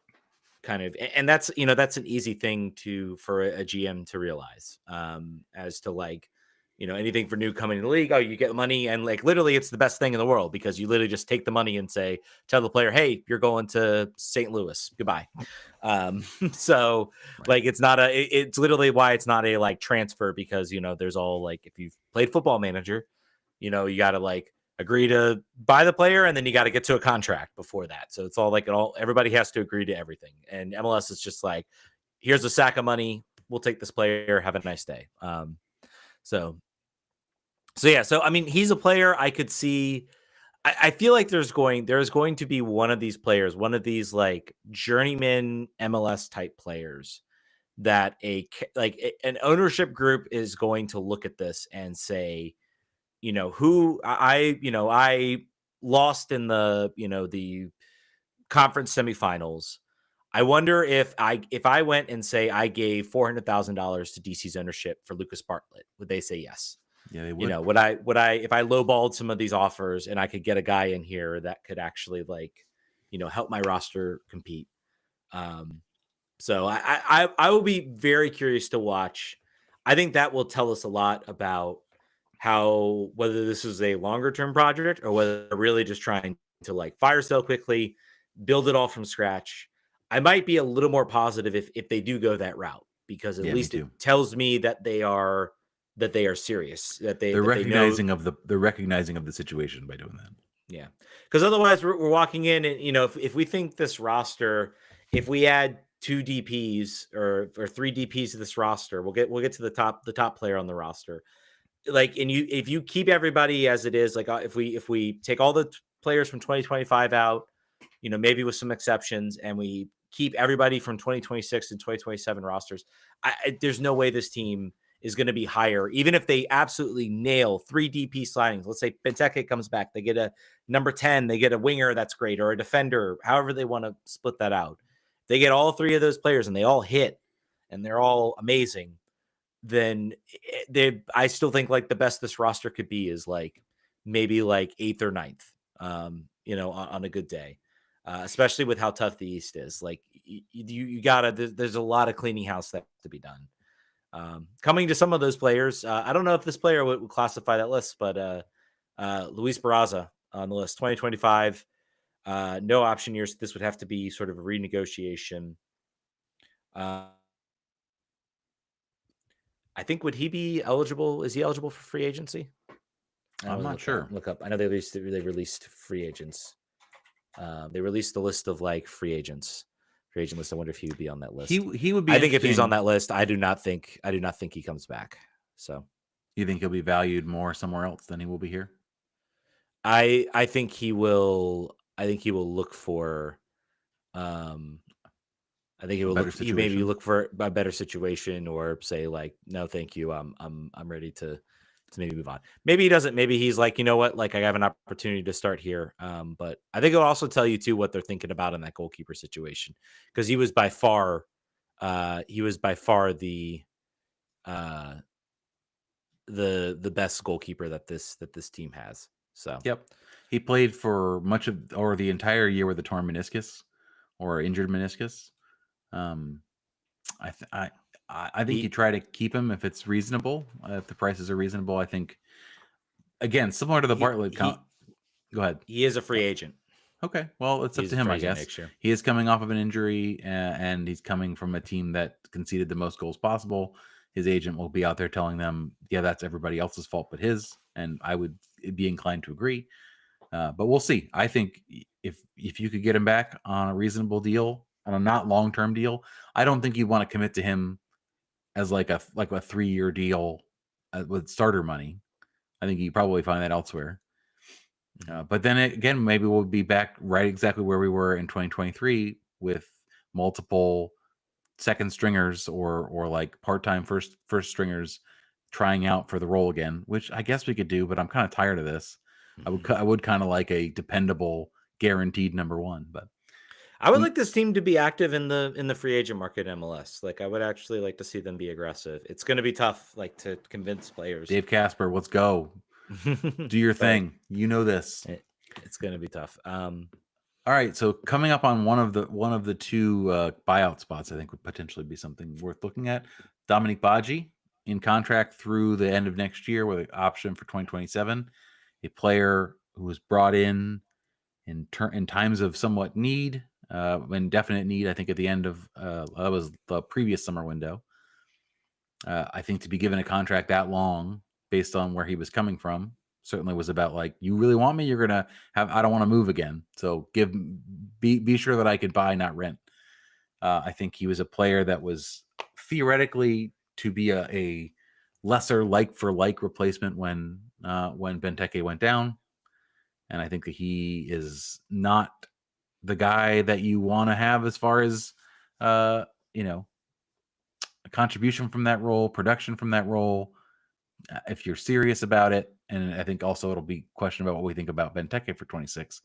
Speaker 1: kind of, and that's an easy thing for a GM to realize, as to like, anything for new coming in the league. Oh, you get money, and like literally it's the best thing in the world because you literally just take the money and tell the player, hey, you're going to St. Louis, goodbye. So
Speaker 2: Right.
Speaker 1: like it's literally why it's not a like transfer, because there's all like, if you've played Football Manager, you got to like agree to buy the player, and then you got to get to a contract before that. So it's all like everybody has to agree to everything. And MLS is just like, here's a sack of money. We'll take this player. Have a nice day. So yeah. So I mean, he's a player I could see. I feel like there's going to be one of these players, one of these like journeyman MLS type players that an ownership group is going to look at this and say, I lost in the conference semifinals. I wonder if I went and say I gave $400,000 to DC's ownership for Lucas Bartlett, would they say yes?
Speaker 2: Yeah, they would.
Speaker 1: Would I if I lowballed some of these offers and I could get a guy in here that could actually help my roster compete. Um, so I will be very curious to watch. I think that will tell us a lot about how whether this is a longer term project or whether they're really just trying to fire sale quickly, build it all from scratch. I might be a little more positive if they do go that route because at
Speaker 2: Yeah, me
Speaker 1: least it
Speaker 2: too.
Speaker 1: tells me that they are serious, that they know.
Speaker 2: They're recognizing of the situation by doing that.
Speaker 1: Yeah, because otherwise we're walking in and if we think this roster, if we add two DPs or three DPs to this roster, we'll get to the top player on the roster. And if you keep everybody as it is, if we take all the players from 2025 out, maybe with some exceptions, and we keep everybody from 2026 and 2027 rosters, there's no way this team is going to be higher, even if they absolutely nail three DP signings. Let's say Benteke comes back, they get a number 10, they get a winger that's great, or a defender, however they want to split that out. They get all three of those players and they all hit and they're all amazing, then I still think the best this roster could be is maybe eighth or ninth, on a good day, especially with how tough the East is. You gotta, there's a lot of cleaning house that has to be done. Coming to some of those players, I don't know if this player would classify that list, but Luis Barraza on the list, 2025, no option years. This would have to be sort of a renegotiation. Uh, I think would he be eligible? Is he eligible for free agency? I don't
Speaker 2: I'm
Speaker 1: really
Speaker 2: not sure.
Speaker 1: look up. I know they released free agents. They released the list of free agents, free agent list. I wonder if he would be on that list.
Speaker 2: He would be
Speaker 1: I think if he's on
Speaker 2: interesting.
Speaker 1: that list, I do not think he comes back. So
Speaker 2: You think he'll be valued more somewhere else than he will be here?
Speaker 1: I think he will. I think he will look for. Um, I think he
Speaker 2: A
Speaker 1: will
Speaker 2: better
Speaker 1: look. He maybe
Speaker 2: situation?
Speaker 1: look for a better situation, or say no, thank you. I'm ready to maybe move on. Maybe he doesn't. Maybe he's you know what? I have an opportunity to start here. But I think it'll also tell you too what they're thinking about in that goalkeeper situation, because he was by far uh, the best goalkeeper that this team has. So
Speaker 2: Yep. He played for much of or the entire year with a torn meniscus or injured meniscus. Um, I th- I think you
Speaker 1: he
Speaker 2: try to keep him if it's reasonable. If the prices are reasonable, I think again similar to the
Speaker 1: he
Speaker 2: Bartlett count.
Speaker 1: he
Speaker 2: Go ahead.
Speaker 1: he is a free agent.
Speaker 2: Okay, well, it's up
Speaker 1: He's
Speaker 2: to
Speaker 1: a
Speaker 2: him,
Speaker 1: free
Speaker 2: I
Speaker 1: agent
Speaker 2: guess.
Speaker 1: next year.
Speaker 2: He is coming off of an injury, and he's coming from a team that conceded the most goals possible. His agent will be out there telling them, "Yeah, that's everybody else's fault but his," and I would be inclined to agree. But we'll see. I think if you could get him back on a reasonable deal, on a not long term deal, I don't think you'd want to commit to him as like a 3-year deal with starter money. I think you probably find that elsewhere.
Speaker 1: Mhm.
Speaker 2: But then again, maybe we'll be back right exactly where we were in 2023 with multiple second stringers or like part-time first stringers trying out for the role again, which I guess we could do, but I'm kind of tired of this.
Speaker 1: Mhm.
Speaker 2: I would kind of like a dependable, guaranteed number one, but
Speaker 1: I would
Speaker 2: we
Speaker 1: like this team to be active in the free agent market in MLS. I would actually like to see them be aggressive. It's going to be tough, to convince players,
Speaker 2: Dave Casper, let's go. Do your
Speaker 1: but
Speaker 2: thing. You know this.
Speaker 1: it's going to be tough.
Speaker 2: All right, so coming up on one of the two buyout spots, I think would potentially be something worth looking at. Dominic Baji in contract through the end of next year with an option for 2027. A player who was brought in times of somewhat need, indefinite need. I think at the end of that was the previous summer window. I think to be given a contract that long based on where he was coming from certainly was about you really want me, you're gonna have, I don't want to move again, so be sure that I could buy, not rent. I think he was a player that was theoretically to be a lesser like for like replacement when Benteke went down, and I think that he is not the guy that you want to have as far as uh, you know contribution from that role, production from that role. if you're serious about it, and I think also it'll be question about what we think about Benteke for 26.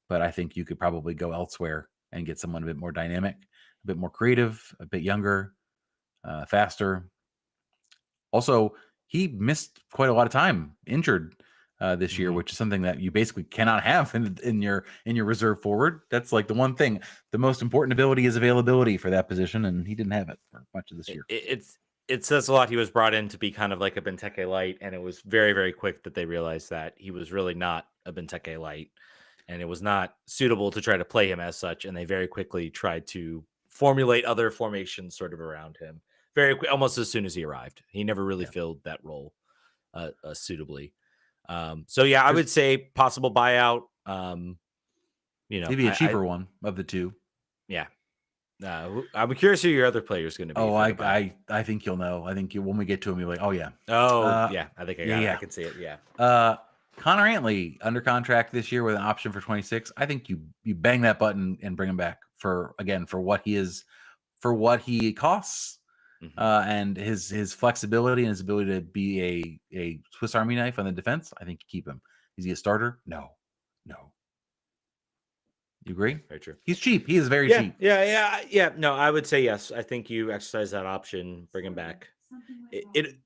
Speaker 2: But I think you could probably go elsewhere and get someone a bit more dynamic, a bit more creative, a bit younger, faster. Also, he missed quite a lot of time injured this year, which is something that you basically cannot have in your reserve forward. That's like the one thing. The most important ability is availability for that position, and he didn't have it for much of this year.
Speaker 1: It says a lot. He was brought in to be kind of like a Benteke light, and it was very, very quick that they realized that he was really not a Benteke light, and it was not suitable to try to play him as such. And they very quickly tried to formulate other formations sort of around him, almost as soon as he arrived. He never really
Speaker 2: Yeah.
Speaker 1: filled that role suitably. So yeah, I would
Speaker 2: There's
Speaker 1: say possible buyout.
Speaker 2: maybe a
Speaker 1: I
Speaker 2: cheaper one of the two.
Speaker 1: yeah. I'm curious who your other player is going to be
Speaker 2: Oh,
Speaker 1: for the buyout.
Speaker 2: I think you'll know. I think when we get to him, you're like, oh yeah,
Speaker 1: Oh,
Speaker 2: uh,
Speaker 1: yeah, I think I
Speaker 2: yeah,
Speaker 1: got it. I
Speaker 2: yeah.
Speaker 1: can see it. Yeah.
Speaker 2: Connor Antley under contract this year with an option for 26. I think you bang that button and bring him back for what he is, for what he costs,
Speaker 1: Mhm.
Speaker 2: and his flexibility and his ability to be a Swiss Army knife on the defense. I think you keep him. Is he a starter? No, no. You
Speaker 1: Yeah,
Speaker 2: agree?
Speaker 1: very true.
Speaker 2: He's cheap. He is very
Speaker 1: Yeah,
Speaker 2: cheap.
Speaker 1: yeah, yeah, yeah. No, I would say yes. I think you exercise that option, bring him back. It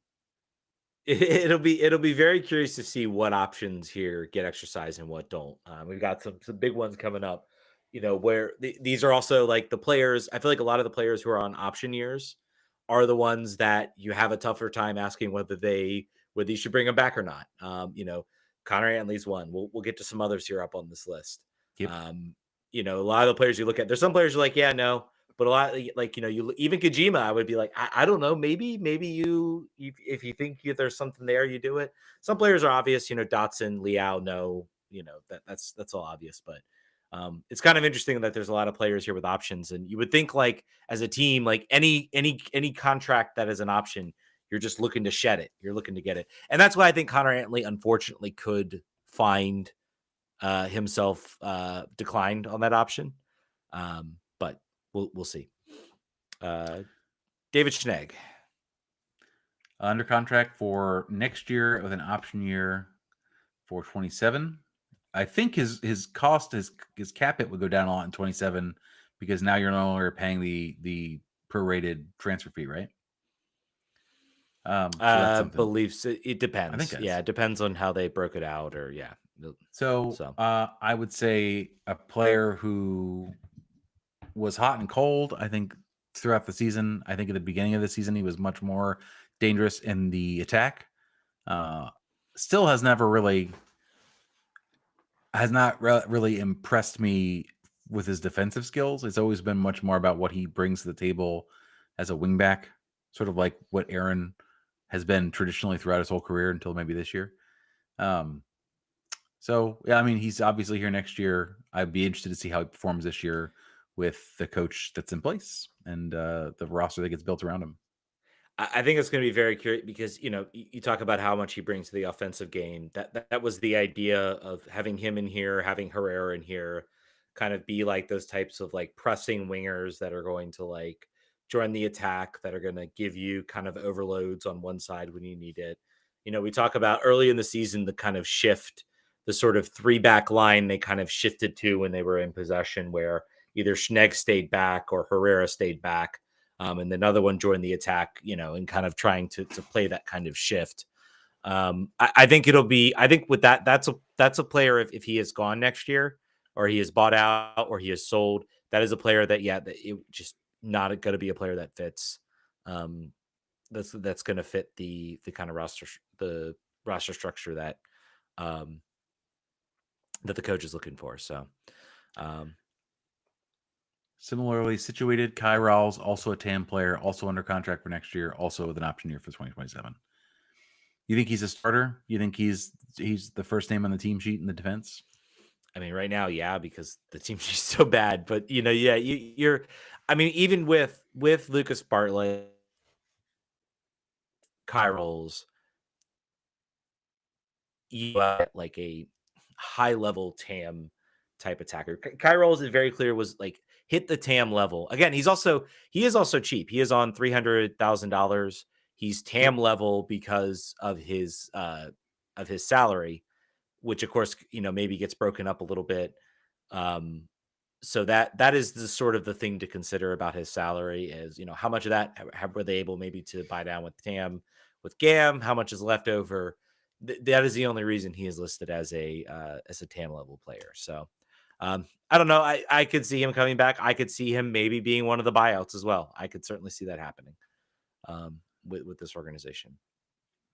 Speaker 1: it'll be very curious to see what options here get exercised and what don't. We've got some big ones coming up. Where these are also like the players. I feel like a lot of the players who are on option years are the ones that you have a tougher time asking whether you should bring them back or not. Connor Antley's one. We'll get to some others here up on this list.
Speaker 2: Yep.
Speaker 1: Um, a lot of the players you look at, there's some players you're like, yeah, no, but a lot like you even Kojima, I would be like, I don't know, maybe if you think there's something there, you do it. Some players are obvious, Dotson, Liao, no, that's all obvious, but it's kind of interesting that there's a lot of players here with options, and you would think like as a team, like any contract that is an option, you're just looking to shed it, you're looking to get it, and that's why I think Connor Antley unfortunately could find himself declined on that option, but we'll see. Uh, David Schnegg.
Speaker 2: Under contract for next year with an option year for 27. I think his cost, his cap hit would go down a lot in 27 because now you're no longer paying the prorated transfer fee, right? So that's something.
Speaker 1: Beliefs. It
Speaker 2: I think
Speaker 1: depends.
Speaker 2: it
Speaker 1: Yeah,
Speaker 2: is.
Speaker 1: it depends on how they broke it out, or yeah.
Speaker 2: So
Speaker 1: So
Speaker 2: I would say a player who was hot and cold. I think throughout the season. I think at the beginning of the season he was much more dangerous in the attack. Uh, Still has not really impressed me with his defensive skills. It's always been much more about what he brings to the table as a wingback, sort of like what Aaron has been traditionally throughout his whole career until maybe this year. Um, so yeah, I mean, he's obviously here next year. I'd be interested to see how he performs this year with the coach that's in place and the roster that gets built around him.
Speaker 1: I think it's going to be very curious because you talk about how much he brings to the offensive game. That was the idea of having him in here, having Herrera in here, kind of be like those types of like pressing wingers that are going to like join the attack, that are going to give you kind of overloads on one side when you need it. We talk about early in the season the kind of shift, the sort of three back line they kind of shifted to when they were in possession, where either Schnegg stayed back or Herrera stayed back, and another one joined the attack, and kind of trying to play that kind of shift. I think it'll be. I think with that's a player if he is gone next year, or he is bought out, or he is sold. That is a player that that it just not going to be a player that fits. Um, that's going to fit the kind of the roster structure um, that the coach is looking for. So. Um,
Speaker 2: Similarly situated, Kai Rawls, also a TAM player, also under contract for next year, also with an option year for 2027. You think he's a starter? You think he's the first name on the team sheet in the defense?
Speaker 1: I mean, right now, yeah, because the team's just so bad. But yeah, you're. I mean, even with Lucas Bartlett, Kyrolls, you like a high level TAM type attacker. Kyrolls is very clear was like hit the TAM level. Again, he is also cheap. He is on $300,000. He's
Speaker 2: Yep.
Speaker 1: TAM level because of his salary, which of course, maybe gets broken up a little bit. Um, so that is the sort of the thing to consider about his salary is, how much of that were they able maybe to buy down with TAM, with GAM, how much is left over. That is the only reason he is listed as a TAM level player. So I don't know. I could see him coming back. I could see him maybe being one of the buyouts as well. I could certainly see that happening with this organization.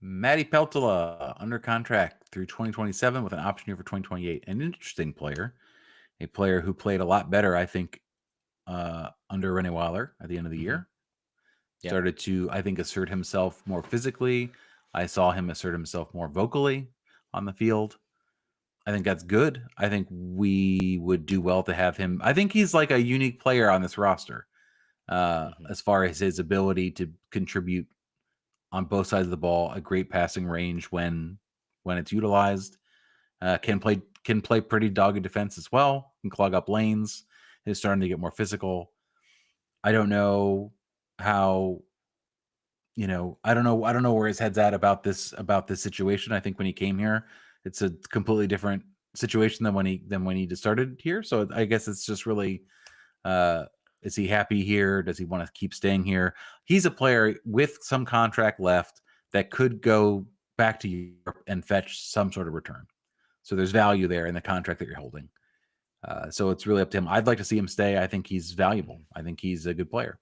Speaker 2: Matty Peltola under contract through 2027 with an option year for 2028. An interesting player, a player who played a lot better, I think, under Rennie Weiler at the end of the
Speaker 1: Hmm.
Speaker 2: year.
Speaker 1: Yep.
Speaker 2: Started to, I think, assert himself more physically. I saw him assert himself more vocally on the field. I think that's good. I think we would do well to have him. I think he's like a unique player on this roster
Speaker 1: Hmm.
Speaker 2: as far as his ability to contribute on both sides of the ball, a great passing range when it's utilized. Can play pretty dogged defense as well. Can clog up lanes. Is starting to get more physical. I don't know how. I don't know where his head's at about this situation. I think when he came here, it's a completely different situation than when he just started here. So I guess it's just really, uh, is he happy here? Does he want to keep staying here? He's a player with some contract left that could go back to Europe and fetch some sort of return. So there's value there in the contract that you're holding. So it's really up to him. I'd like to see him stay. I think he's valuable.
Speaker 1: Hmm.
Speaker 2: I think he's a good player.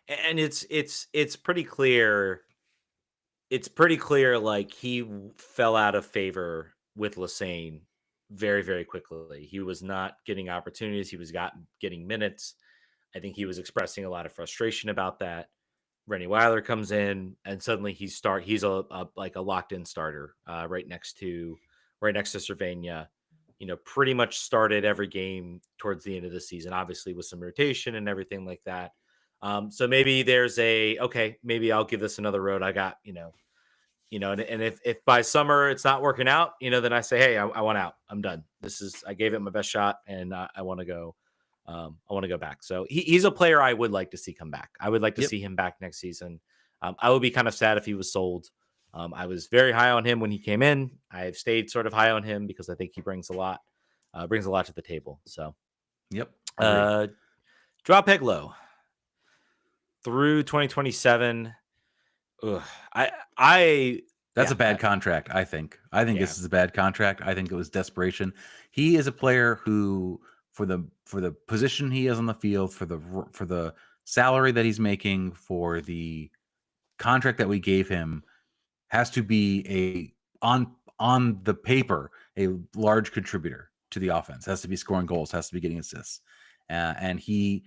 Speaker 1: And it's pretty clear. It's pretty clear, like fell out of favor with Lassane very, very quickly. He was not getting opportunities. He was getting minutes. I think he was expressing a lot of frustration about that. Rennie Weiler comes in, and suddenly he's a like a locked in starter, right next to Cervania. Pretty much started every game towards the end of the season, obviously with some rotation and everything like that. So maybe there's okay, maybe I'll give this another road. I got and if by summer it's not working out, then I say, hey, I want out. I'm done. I gave it my best shot, and I want to go. I want to go back. So he's a player I would like to see come back. I would like to
Speaker 2: Yep.
Speaker 1: see him back next season. I would be kind of sad if he was sold. I was very high on him when he came in. I've stayed sort of high on him because I think he brings a lot to the table. So,
Speaker 2: Yep. Agreed.
Speaker 1: uh, drop peg low through 2027. Ugh, I, I,
Speaker 2: That's
Speaker 1: yeah,
Speaker 2: a bad contract, I think. I think
Speaker 1: yeah.
Speaker 2: this is a bad contract. I think it was desperation. He is a player who, for the position he is on the field, for the salary that he's making, for the contract that we gave him, has to be on the paper a large contributor to the offense. Has to be scoring goals. Has to be getting assists, and he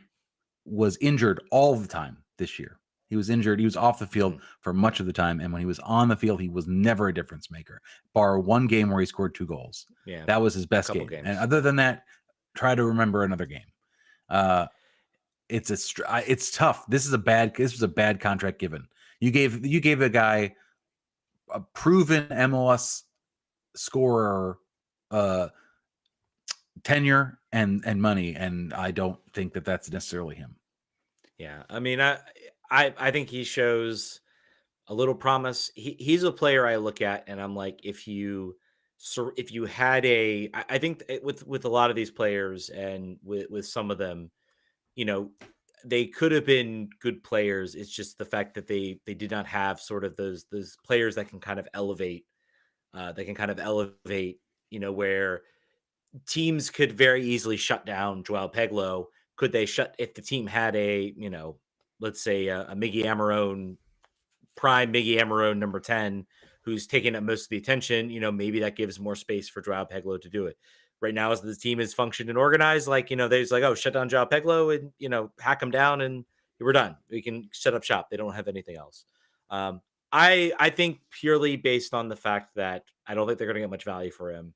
Speaker 2: was injured all the time this year. He was injured. He was off the field
Speaker 1: Mhm.
Speaker 2: for much of the time. And when he was on the field, he was never a difference maker, bar one game where he scored 2 goals.
Speaker 1: Yeah,
Speaker 2: That was his
Speaker 1: a
Speaker 2: best
Speaker 1: couple
Speaker 2: game. And
Speaker 1: games.
Speaker 2: other than that, try to remember another game. Uh, it's tough. This was a bad contract given. You gave a guy a proven MLS scorer uh, tenure and money, and I don't think that that's necessarily him.
Speaker 1: Yeah, I mean, I think he shows a little promise. He's a player I look at, and I'm like, if you had I think with a lot of these players, and with some of them, you know, they could have been good players. It's just the fact that they did not have sort of those players that can kind of elevate. They can kind of elevate. Where teams could very easily shut down Joao Peglo. Could they shut if the team had let's say a Miggy Amarone, prime Miggy Amarone number 10, who's taking up most of the attention, maybe that gives more space for Joao Peglo to do it. Right now, as the team is functioned and organized, there's like, oh, shut down Joao Peglo and, hack him down and we're done. We can shut up shop. They don't have anything else. Um, I think purely based on the fact that I don't think they're going to get much value for him.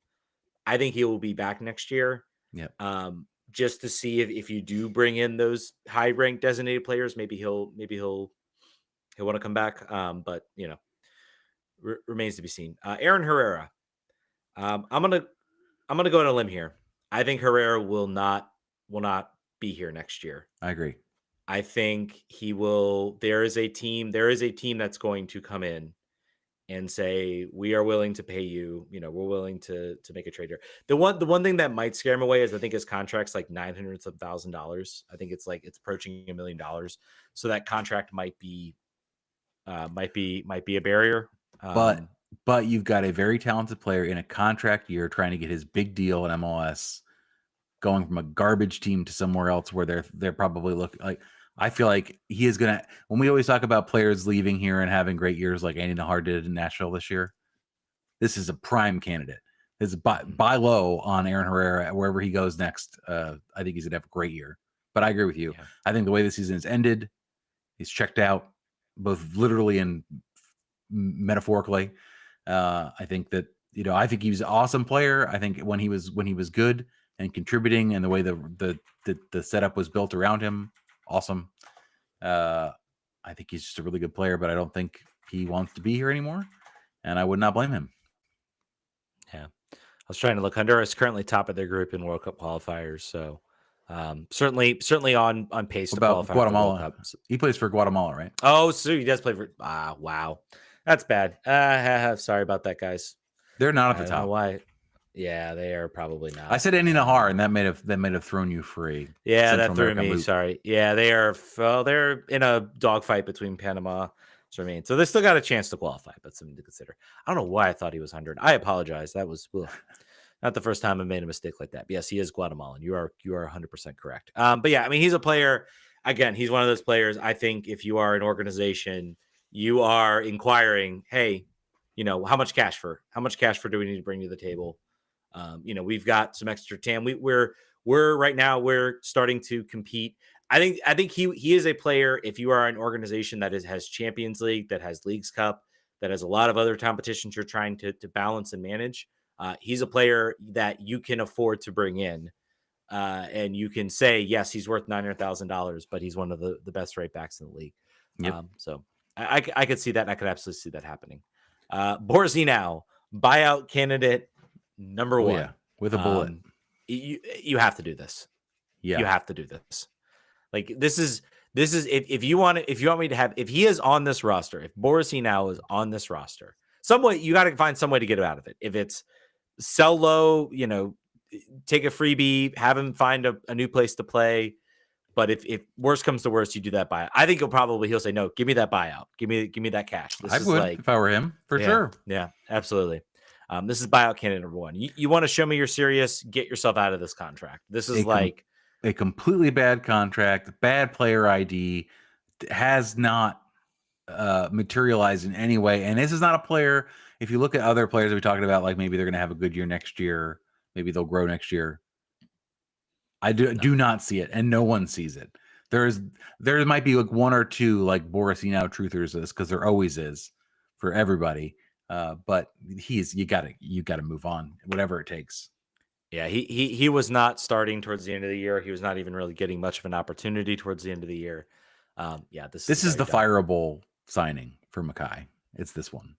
Speaker 1: I think he will be back next year.
Speaker 2: Yep.
Speaker 1: Just to see if you do bring in those high ranked designated players, maybe he'll want to come back. But remains to be seen. Aaron Herrera. I'm gonna go on a limb here. I think Herrera will not be here next year.
Speaker 2: I agree.
Speaker 1: I think he will. There is a team. There is a team that's going to come in and say, "We are willing to pay you. You know, we're willing to make a trade here." The one thing that might scare him away is I think his contract's like $900,000. I think it's like it's approaching $1 million. So that contract might be a barrier.
Speaker 2: But but you've got a very talented player in a contract year trying to get his big deal in MLS, going from a garbage team to somewhere else where they're probably looking like. I feel like he is gonna. When we always talk about players leaving here and having great years, like Andy Nahar did in Nashville this year, this is a prime candidate. This is buy low on Aaron Herrera wherever he goes next. I think he's gonna have a great year. But I agree with you.
Speaker 1: Yeah,
Speaker 2: I think the way the season has ended, he's checked out, both literally and metaphorically. I think that I think he was an awesome player. I think when he was good and contributing, and the way the setup was built around him, awesome. I think he's just a really good player, but I don't think he wants to be here anymore, and I would not blame him.
Speaker 1: yeah. I was trying to look. Honduras is currently top of their group in World Cup qualifiers, so certainly on pace
Speaker 2: What
Speaker 1: to
Speaker 2: about
Speaker 1: qualify for the World
Speaker 2: Guatemala?
Speaker 1: Cup.
Speaker 2: He plays for Guatemala, right?
Speaker 1: Oh, so he does play for. Wow, that's bad. Sorry about that, guys.
Speaker 2: They're not at
Speaker 1: I
Speaker 2: the
Speaker 1: don't know
Speaker 2: top.
Speaker 1: why. Yeah, they are probably
Speaker 2: I
Speaker 1: not.
Speaker 2: said Andy Nahar, and that might have thrown you for a
Speaker 1: Yeah,
Speaker 2: Central
Speaker 1: that threw
Speaker 2: American
Speaker 1: me.
Speaker 2: loop.
Speaker 1: Sorry. Yeah, they are. Well, they're in a dogfight between Panama. So I mean, so they still got a chance to qualify, but something to consider. I don't know why I thought he was 100. I apologize. That was not the first time I made a mistake like that. But yes, he is Guatemalan. You are 100% correct. But yeah, I mean, he's a player. Again, he's one of those players. I think if you are an organization, you are inquiring, hey, how much cash for do we need to bring to the table? We've got some extra TAM. We're right now we're starting to compete. I think he is a player. If you are an organization that has Champions League, that has Leagues Cup, that has a lot of other competitions you're trying to balance and manage, he's a player that you can afford to bring in, and you can say yes, he's worth $900,000, but he's one of the best right backs in the league.
Speaker 2: Yep.
Speaker 1: So I could see that. I could absolutely see that happening. Borzinao, buyout candidate number
Speaker 2: Oh
Speaker 1: one.
Speaker 2: yeah, with a bullet.
Speaker 1: You have to do this. You
Speaker 2: Yeah,
Speaker 1: have to do this. Like this is if you want me to have, if he is on this roster, if Borzinao is on this roster, some way you got to find some way to get him out of it. If it's sell low, take a freebie, have him find a new place to play. But if worst comes to worst, you do that buyout. I think he'll say no. Give me that buyout. Give me that cash. This
Speaker 2: I
Speaker 1: is
Speaker 2: would
Speaker 1: like,
Speaker 2: if I were him for
Speaker 1: yeah,
Speaker 2: sure.
Speaker 1: yeah, absolutely. This is buyout candidate number one. You want to show me you're serious? Get yourself out of this contract. This is like,
Speaker 2: A completely bad contract, bad player ID, has not materialized in any way. And this is not a player. If you look at other players that we talked about, like maybe they're going to have a good year next year, maybe they'll grow next year. I do not see it, and no one sees it. There might be like one or two like Borissino truthers this, because there always is for everybody. But you gotta move on, whatever it takes.
Speaker 1: yeah, he was not starting towards the end of the year. He was not even really getting much of an opportunity towards the end of the year. Yeah, this is
Speaker 2: This
Speaker 1: the guy
Speaker 2: is
Speaker 1: you're
Speaker 2: the
Speaker 1: done.
Speaker 2: fireable signing for Mackay. It's this one.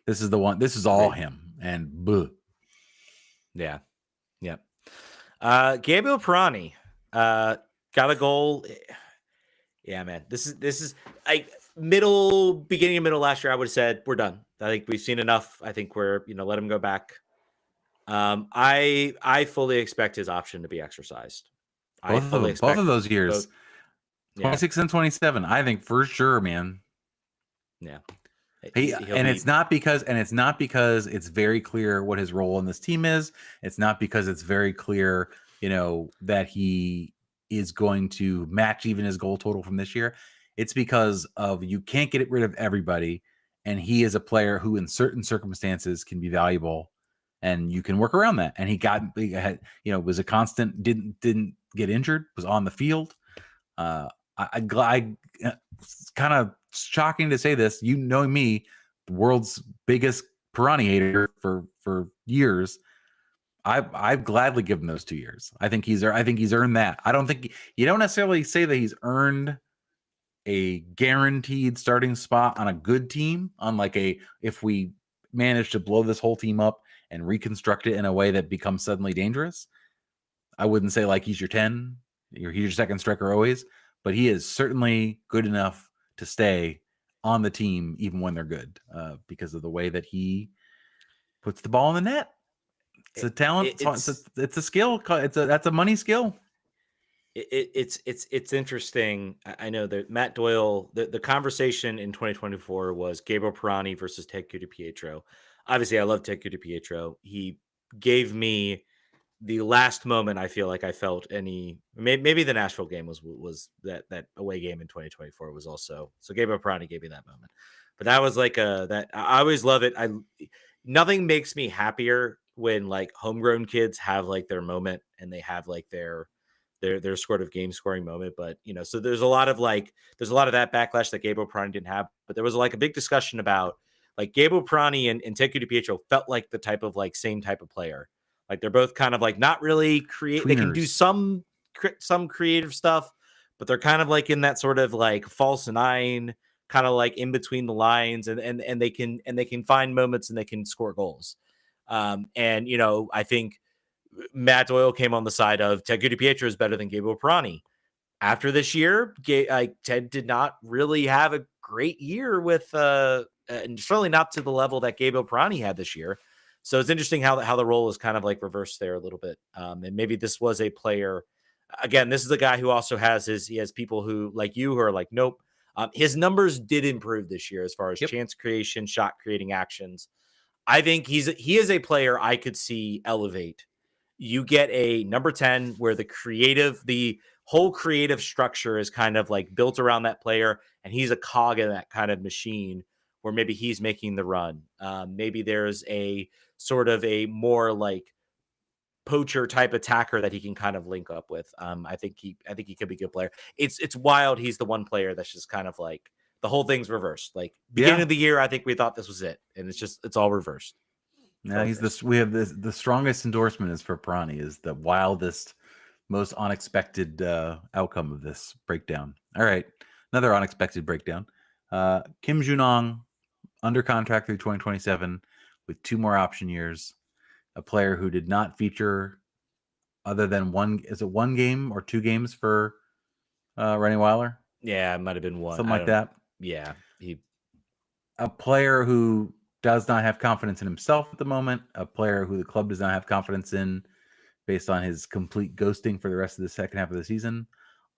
Speaker 2: This is the one. This is all
Speaker 1: Agreed.
Speaker 2: him. And bleh.
Speaker 1: Yeah, yeah. Gabriel Pirani got a goal. Yeah, man. This is like beginning of middle last year. I would have said we're done. I think we've seen enough. I think we're let him go back. I fully expect his option to be exercised. I
Speaker 2: Both of
Speaker 1: fully
Speaker 2: them, both of
Speaker 1: expect
Speaker 2: those
Speaker 1: both.
Speaker 2: years,
Speaker 1: Yeah,
Speaker 2: 26 and 27. I think for sure, man.
Speaker 1: yeah. He'll
Speaker 2: And
Speaker 1: be.
Speaker 2: it's not because it's very clear what his role in this team is. It's not because it's very clear, that he is going to match even his goal total from this year. It's because of you can't get rid of everybody, and he is a player who, in certain circumstances, can be valuable, and you can work around that. And he had, was a constant, didn't get injured, was on the field. I kind of shocking to say this, knowing me, the world's biggest Pirani hater for years. I'd gladly give him those 2 years. I think he's earned that. I don't think you don't necessarily say that he's earned a guaranteed starting spot on a good team, on like if we manage to blow this whole team up and reconstruct it in a way that becomes suddenly dangerous. I wouldn't say like he's your 10, he's your second striker always, but he is certainly good enough to stay on the team even when they're good, because of the way that he puts the ball in the net. It's
Speaker 1: It,
Speaker 2: a talent.
Speaker 1: it's
Speaker 2: It's a skill. That's a money skill.
Speaker 1: it's interesting. I know that Matt Doyle, the conversation in 2024 was Gabriel Pirani versus Ted Pietro. Obviously, I love Ted Pietro. He gave me the last moment I feel like I felt maybe the Nashville game was that away game in 2024 was also so Gabriel Pirani gave me that moment. But that was like a that I always love it. I Nothing makes me happier when like homegrown kids have like their moment and they have like their sort of game scoring moment. But so there's a lot of that backlash that Gabriel Pirani didn't have. But there was like a big discussion about like Gabriel Pirani and Teku DiPietro felt like the type of like same type of player. Like they're both kind of like not really create. They can do
Speaker 2: Tweeners.
Speaker 1: some creative stuff, but they're kind of like in that sort of like false nine, kind of like in between the lines, and they can find moments and they can score goals. And I think Matt Doyle came on the side of Ted Pietro is better than Gabriel Pirani. After this year, Ted did not really have a great year with, and certainly not to the level that Gabriel Pirani had this year. So it's interesting how the role is kind of like reversed there a little bit. And maybe this was a player. Again, this is a guy who also he has people who like you who are like, nope. His numbers did improve this year as far as
Speaker 2: Yep.
Speaker 1: chance creation, shot creating actions. I think he is a player I could see elevate. You get a number 10 where the whole creative structure is kind of like built around that player, and he's a cog in that kind of machine where maybe he's making the run. Maybe there's a sort of a more like poacher type attacker that he can kind of link up with. I think he could be a good player. It's wild. He's the one player that's just kind of like the whole thing's reversed. Like beginning
Speaker 2: Yeah.
Speaker 1: of the year, I think we thought this was it, and it's all reversed.
Speaker 2: Now he's this. We have this. The strongest endorsement is for Pirani. Is the wildest, most unexpected outcome of this breakdown. All right, another unexpected breakdown. Kim Junong under contract through 2027 with 2 more option years. A player who did not feature other than one game or 2 games for Rennie Weiler?
Speaker 1: Yeah, it might have been one.
Speaker 2: Something
Speaker 1: I
Speaker 2: like
Speaker 1: don't.
Speaker 2: that.
Speaker 1: Yeah,
Speaker 2: A player who does not have confidence in himself at the moment. A player who the club does not have confidence in based on his complete ghosting for the rest of the second half of the season.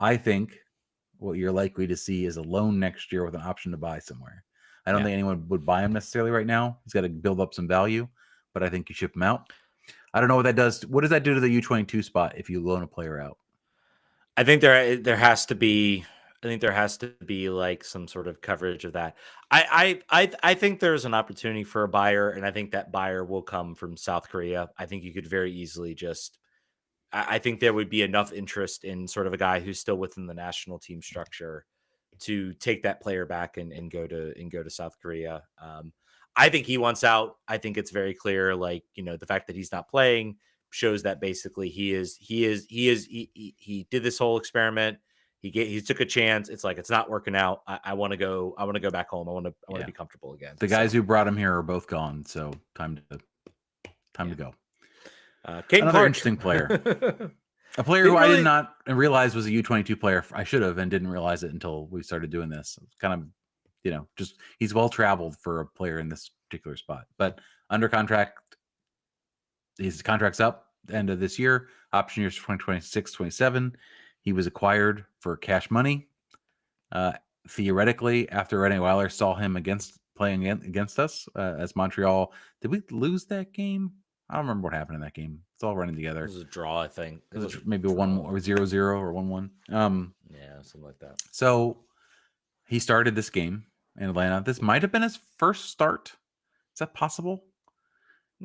Speaker 2: I think what you're likely to see is a loan next year with an option to buy somewhere. I don't
Speaker 1: yeah.
Speaker 2: think anyone would buy him necessarily right now. He's got to build up some value, but I think you ship him out. I don't know what that does. What does that do to the U22 spot if you loan a player out?
Speaker 1: I think there has to be. I think there has to be like some sort of coverage of that. I think there's an opportunity for a buyer, and I think that buyer will come from South Korea. I think you could very easily just. I think there would be enough interest in sort of a guy who's still within the national team structure to take that player back and go to South Korea. I think he wants out. I think it's very clear. Like the fact that he's not playing shows that basically he did this whole experiment. He took a chance. It's like it's not working out. I want to go. I want to go back home. I want to
Speaker 2: Yeah.
Speaker 1: be comfortable again.
Speaker 2: The guys who brought him here are both gone, so time to go.
Speaker 1: Caden
Speaker 2: Another
Speaker 1: Clark.
Speaker 2: interesting player. A player
Speaker 1: Didn't
Speaker 2: who I did
Speaker 1: really-
Speaker 2: not realize was a U22 player. I should have and didn't realize it until we started doing this. It's kind of, just he's well traveled for a player in this particular spot. But under contract, his contract's up the end of this year. Option years 2026, 27. He was acquired for cash money. Theoretically, after Rene Weiler saw him playing against us as Montreal, did we lose that game? I don't remember what happened in that game. It's all running together.
Speaker 1: It was a draw, I think.
Speaker 2: It was maybe a 1 or 0-0 or 1-1.
Speaker 1: Yeah, something like that.
Speaker 2: So he started this game in Atlanta. This might have been his first start. Is that possible?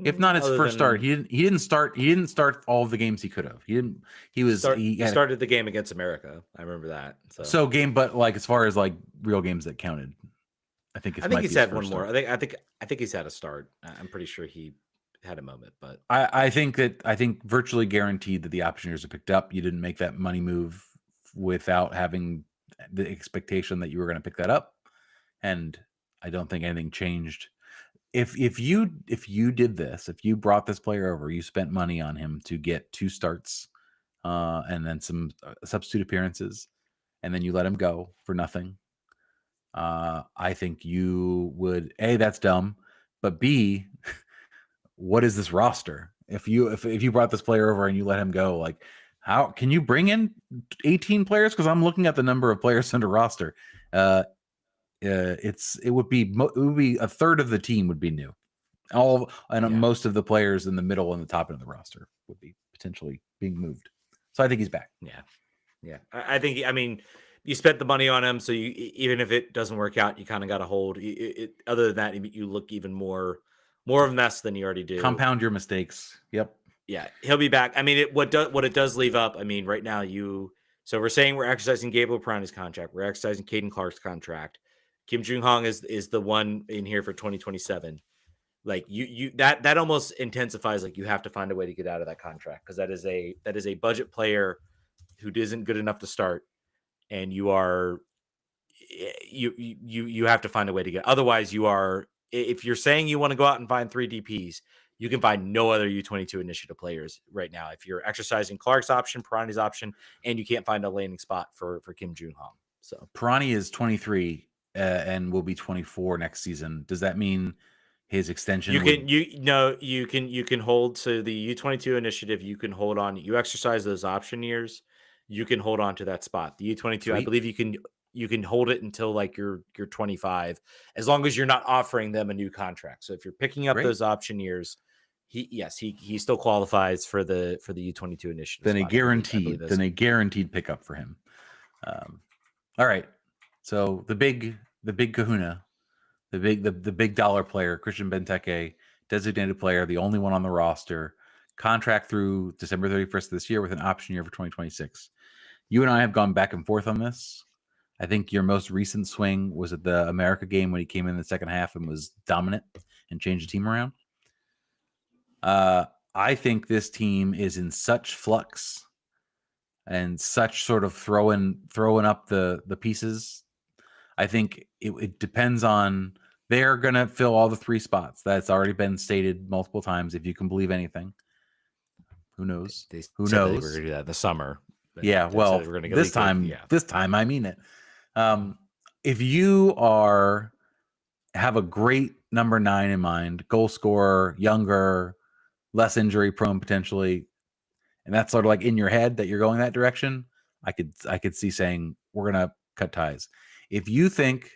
Speaker 2: If not his first start, he didn't start all of the games he could have. He
Speaker 1: started the game against America. I remember that.
Speaker 2: So game, but like as far as like real games that counted, I think
Speaker 1: he's had one more. I think he's had a start. I'm pretty sure he had a moment, but
Speaker 2: I think virtually guaranteed that the option years are picked up. You didn't make that money move without having the expectation that you were going to pick that up, and I don't think anything changed. If you did this, if you brought this player over, you spent money on him to get 2 starts, and then some substitute appearances, and then you let him go for nothing, I think you would A, that's dumb, but B, what is this roster? If you brought this player over and you let him go, like how can you bring in 18 players? Because I'm looking at the number of players under roster. It would be a third of the team would be new.
Speaker 1: Yeah.
Speaker 2: Most of the players in the middle and the top end of the roster would be potentially being moved. So I think he's back.
Speaker 1: Yeah. Yeah. I think, I mean, you spent the money on him. So even if it doesn't work out, you kind of got to hold other than that, you look even more of a mess than you already do.
Speaker 2: Compound your mistakes. Yep.
Speaker 1: Yeah, he'll be back. I mean, what it does leave up. I mean, right now so we're saying we're exercising Gabriel Pirani's contract. We're exercising Caden Clark's contract. Kim Jung Hong is the one in here for 2027. Like that almost intensifies, like you have to find a way to get out of that contract, because that is a budget player who isn't good enough to start, and you have to find a way to get. Otherwise, if you're saying you want to go out and find 3 DPs, you can find no other U22 initiative players right now. If you're exercising Clark's option, Pirani's option, and you can't find a landing spot for Kim Jung Hong. So
Speaker 2: Pirani is 23 and will be 24 next season. Does that mean his extension?
Speaker 1: You can hold, so the U22 initiative, you can hold on. You exercise those option years, you can hold on to that spot. The U22, I
Speaker 2: Sweet.
Speaker 1: believe you can hold it until like you're 25, as long as you're not offering them a new contract. So if you're picking up
Speaker 2: Great.
Speaker 1: those option years, he still qualifies for the U22 initiative.
Speaker 2: Then
Speaker 1: spot,
Speaker 2: a guaranteed pickup for him. All right. So the big kahuna, the big dollar player, Christian Benteke, designated player, the only one on the roster, contract through December 31st of this year with an option year for 2026. You and I have gone back and forth on this. I think your most recent swing was at the America game when he came in the second half and was dominant and changed the team around. I think this team is in such flux and such sort of throwing up the pieces. I think it depends on, they're going to fill all the 3 spots. That's already been stated multiple times, if you can believe anything. Who knows? Who
Speaker 1: said
Speaker 2: knows?
Speaker 1: they were going to do that in the summer.
Speaker 2: Yeah, well, this time I mean it. If you have a great number 9 in mind, goal scorer, younger, less injury prone potentially, and that's sort of like in your head that you're going that direction, I could see saying we're going to cut ties. If you think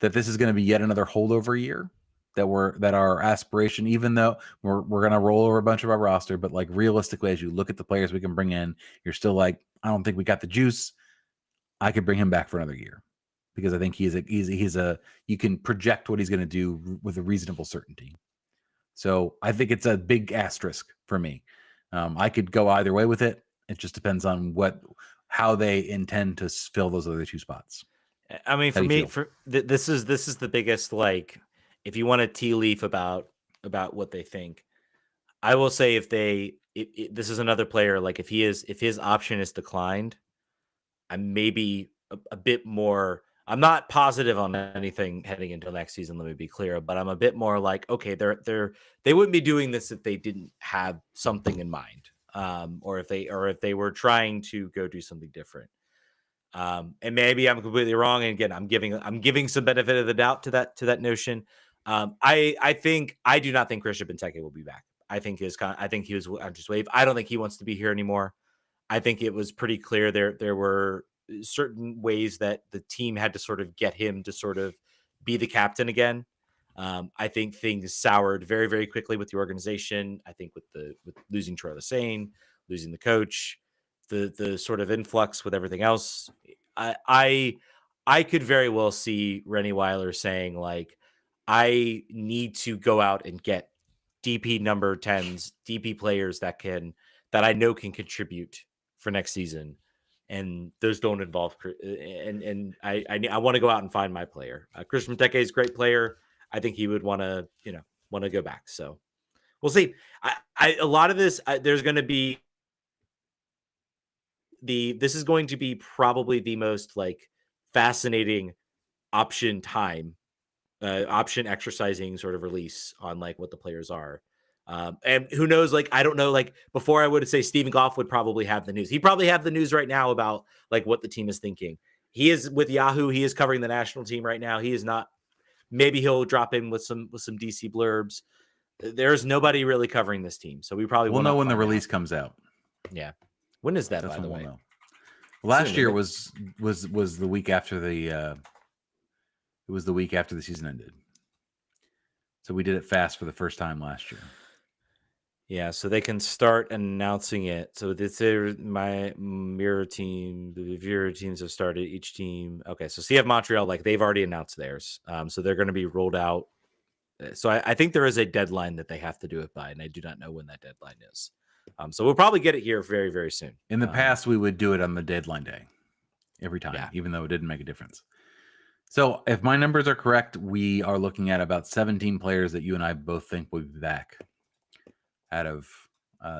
Speaker 2: that this is going to be yet another holdover year, that our aspiration, even though we're going to roll over a bunch of our roster, but like realistically, as you look at the players we can bring in, you're still like, I don't think we got the juice. I could bring him back for another year, because I think you can project what he's going to do with a reasonable certainty. So I think it's a big asterisk for me. I could go either way with it. It just depends on how they intend to fill those other 2 spots.
Speaker 1: I mean, for me, this is the biggest, like, if you want a tea leaf about what they think, I will say, if this is another player, like if his option is declined, I'm maybe a bit more. I'm not positive on anything heading into next season. Let me be clear, but I'm a bit more like, okay, they wouldn't be doing this if they didn't have something in mind, or if they were trying to go do something different. And maybe I'm completely wrong. And again, I'm giving some benefit of the doubt to that notion. I do not think Christian Benteke will be back. I think he was on just wave. I don't think he wants to be here anymore. I think it was pretty clear there were certain ways that the team had to sort of get him to sort of be the captain again. I think things soured very, very quickly with the organization. I think with losing Troy Lesane, losing the coach, the sort of influx with everything else, I could very well see Rennie Weiler saying, like, I need to go out and get DP number 10s, DP players that I know can contribute for next season, and those don't involve. And I want to go out and find my player. Christian Benteke is a great player. I think he would want to go back. So we'll see. A lot of this, there's going to be this is going to be probably the most, like, fascinating option exercising sort of release on, like, what the players are. And who knows, like, I don't know, like, before I would say Stephen Goff would probably have the news. He probably have the news right now about, like, what the team is thinking. He is with Yahoo. He is covering the national team right now. He is not. Maybe he'll drop in with some DC blurbs. There's nobody really covering this team, so we probably
Speaker 2: We'll
Speaker 1: will
Speaker 2: know
Speaker 1: not
Speaker 2: when the
Speaker 1: find
Speaker 2: release
Speaker 1: out.
Speaker 2: comes out.
Speaker 1: Yeah, when is that?
Speaker 2: That's
Speaker 1: By the
Speaker 2: when we'll
Speaker 1: way,
Speaker 2: know. Last
Speaker 1: soon,
Speaker 2: year
Speaker 1: isn't
Speaker 2: was the week after the it was the week after the season ended. So we did it fast for the first time last year.
Speaker 1: Yeah, so they can start announcing it. So this is my mirror team. The mirror teams have started each team. Okay, so CF Montreal, like they've already announced theirs. So they're going to be rolled out. So I think there is a deadline that they have to do it by, and I do not know when that deadline is. So we'll probably get it here very, very soon.
Speaker 2: In the past, we would do it on the deadline day every time,
Speaker 1: Yeah.
Speaker 2: even though it didn't make a difference. So if my numbers are correct, we are looking at about 17 players that you and I both think will be back out of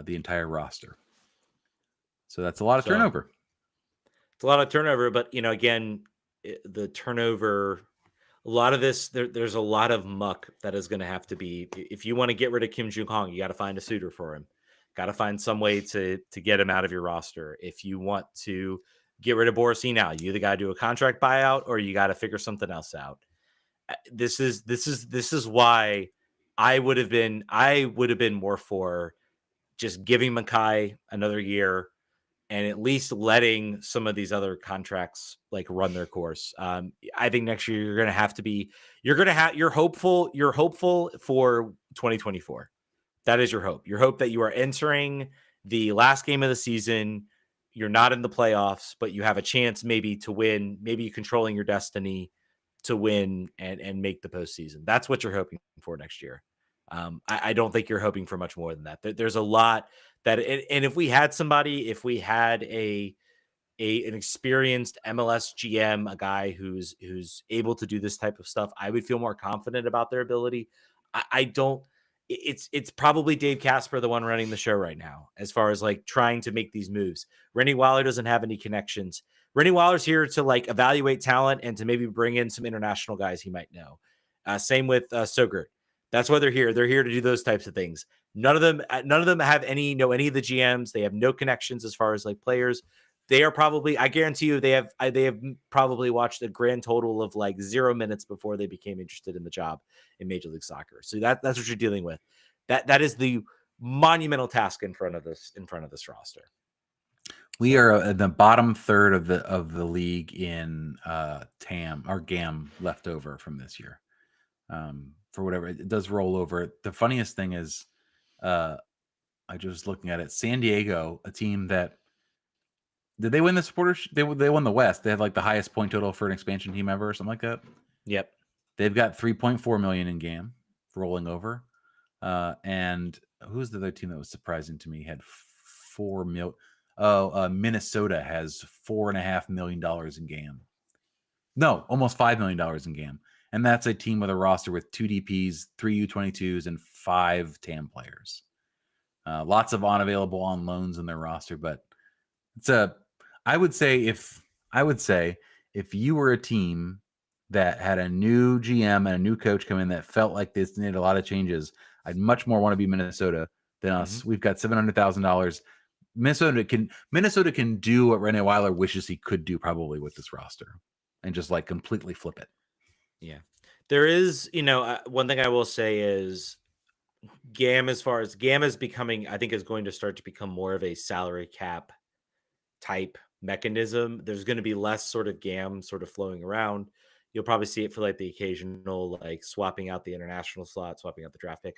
Speaker 2: the entire roster. So that's a lot of turnover.
Speaker 1: It's a lot of turnover, but again, the turnover, a lot of this, there's a lot of muck that is going to have to be. If you want to get rid of Kim Jong Hong, you got to find a suitor for him. Got to find some way to get him out of your roster. If you want to get rid of Borisy now, you either got to do a contract buyout or you got to figure something else out. This is why I would have been more for just giving Mackay another year and at least letting some of these other contracts like run their course. I think next year you're hopeful for 2024. That is your hope. Your hope that you are entering the last game of the season. You're not in the playoffs, but you have a chance maybe to win, maybe controlling your destiny to win and make the postseason. That's what you're hoping for next year. I don't think you're hoping for much more than that. There's a lot that, and if we had an experienced MLS GM, a guy who's able to do this type of stuff, I would feel more confident about their ability. I don't. It's probably Dave Casper, the one running the show right now, as far as like trying to make these moves. Rennie Weiler doesn't have any connections. Rennie Weiler's here to like evaluate talent and to maybe bring in some international guys he might know. Same with Sogert. That's why they're here. They're here to do those types of things. None of them have any of the GMs. They have no connections as far as like players. They are probably, I guarantee you, they have probably watched a grand total of like 0 minutes before they became interested in the job in Major League Soccer. So that's what you're dealing with. That is the monumental task in front of this roster.
Speaker 2: We are in the bottom third of the league in TAM or GAM left over from this year. For whatever it does roll over. The funniest thing is, I just looking at it. San Diego, a team that did they win the supporters? They won the West. They had like the highest point total for an expansion team ever, or something like that.
Speaker 1: Yep.
Speaker 2: They've got 3.4 million in GAM rolling over. And who's the other team that was surprising to me? Had 4 million. Minnesota has $4.5 million in GAM. No, almost $5 million in GAM. And that's a team with a roster with 2 DPs, 3 U22s, and 5 TAM players. Lots of unavailable on loans in their roster, but I would say if you were a team that had a new GM and a new coach come in that felt like this needed a lot of changes, I'd much more want to be Minnesota than us. Mm-hmm. We've got $700,000. Minnesota can do what Rennie Weiler wishes he could do probably with this roster and just like completely flip it.
Speaker 1: Yeah. There is, one thing I will say is GAM is becoming, I think is going to start to become more of a salary cap type mechanism. There's going to be less sort of GAM sort of flowing around. You'll probably see it for like the occasional, like swapping out the international slot, swapping out the draft pick.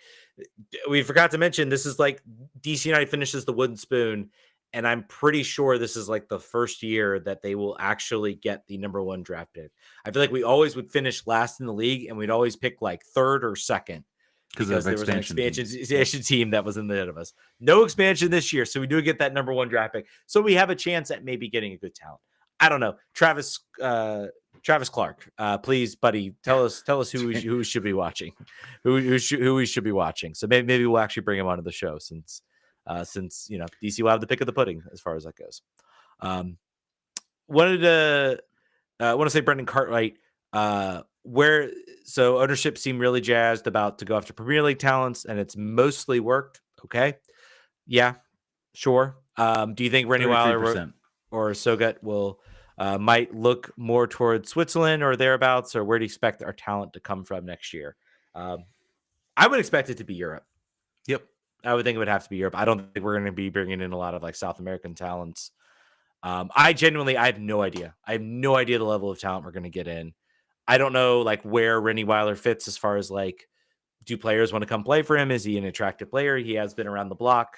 Speaker 1: We forgot to mention, this is like DC United finishes the wooden spoon. And I'm pretty sure this is like the first year that they will actually get the number 1 draft pick. I feel like we always would finish last in the league and we'd always pick like 3rd or 2nd. Because there was an expansion team that was in the head of us. No expansion this year, so we do get that number 1 draft pick. So we have a chance at maybe getting a good talent. I don't know. Travis Clark, please, buddy, tell us who we should be watching, who we should be watching. So maybe we'll actually bring him onto the show since DC will have the pick of the pudding as far as that goes. Want to say Brendan Cartwright. So ownership seemed really jazzed about to go after Premier League talents, and it's mostly worked. Okay, yeah, sure. Do you think Rennie Weiler or Sogut will? might look more towards Switzerland or thereabouts, or where do you expect our talent to come from next year? Um, I would expect it to be Europe.
Speaker 2: Yep.
Speaker 1: I would think it would have to be Europe. I don't think we're going to be bringing in a lot of like South American talents. I have no idea. I have no idea the level of talent we're going to get in. I don't know like where Rennie Weiler fits as far as like, do players want to come play for him? Is he an attractive player? He has been around the block.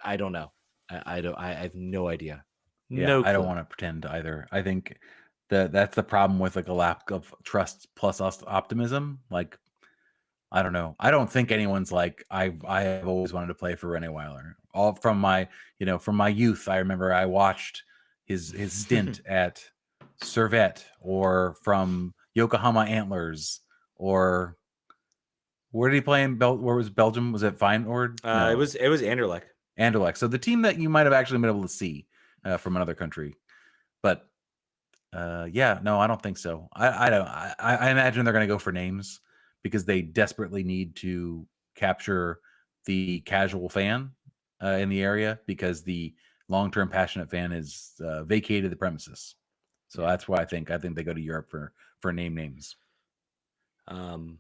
Speaker 1: I don't know. I don't. I have no idea.
Speaker 2: Yeah,
Speaker 1: No
Speaker 2: I don't
Speaker 1: clue.
Speaker 2: want to pretend either. I think that's the problem with like a lack of trust plus us optimism. Like, I don't know. I don't think anyone's like I have always wanted to play for Rene Weiler. All from my from my youth. I remember I watched his stint at Servette or from Yokohama Antlers or where did he play in where was Belgium? Was it Feyenoord?
Speaker 1: It
Speaker 2: No,
Speaker 1: was Anderlecht.
Speaker 2: Anderlecht. So the team that you might have actually been able to see from another country. But yeah, no, I don't think so. I don't. I imagine they're going to go for names because they desperately need to capture the casual fan in the area because the long-term passionate fan is vacated the premises. So
Speaker 1: Yeah.
Speaker 2: that's why I think they go to Europe for names.
Speaker 1: Um,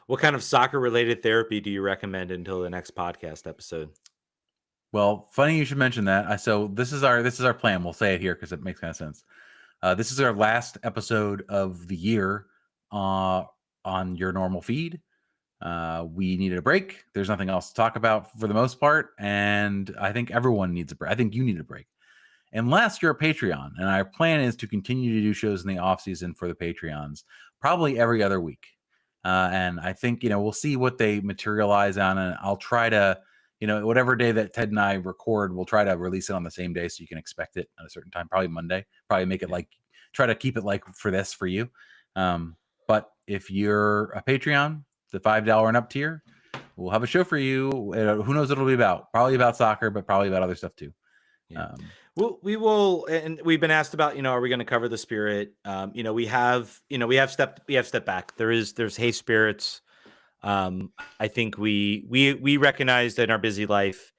Speaker 1: what kind of soccer related therapy do you recommend until the next podcast episode?
Speaker 2: Well, funny you should mention that. So this is our plan. We'll say it here because it makes kind of sense. This is our last episode of the year on your normal feed. We needed a break. There's nothing else to talk about for the most part, and I think everyone needs a break. I think you need a break, unless you're a Patreon. And our plan is to continue to do shows in the off season for the Patreons, probably every other week. And I think we'll see what they materialize on, and I'll try to. Whatever day that Ted and I record, we'll try to release it on the same day so you can expect it at a certain time, probably Monday. Probably make it try to keep it like for you. But if you're a Patreon, the $5 and up tier, we'll have a show for you. Who knows what it'll be about? Probably about soccer, but probably about other stuff too.
Speaker 1: Yeah. We will, and we've been asked about, are we going to cover the Spirit? We have stepped back. There's Hey Spirits. I think we recognized in our busy life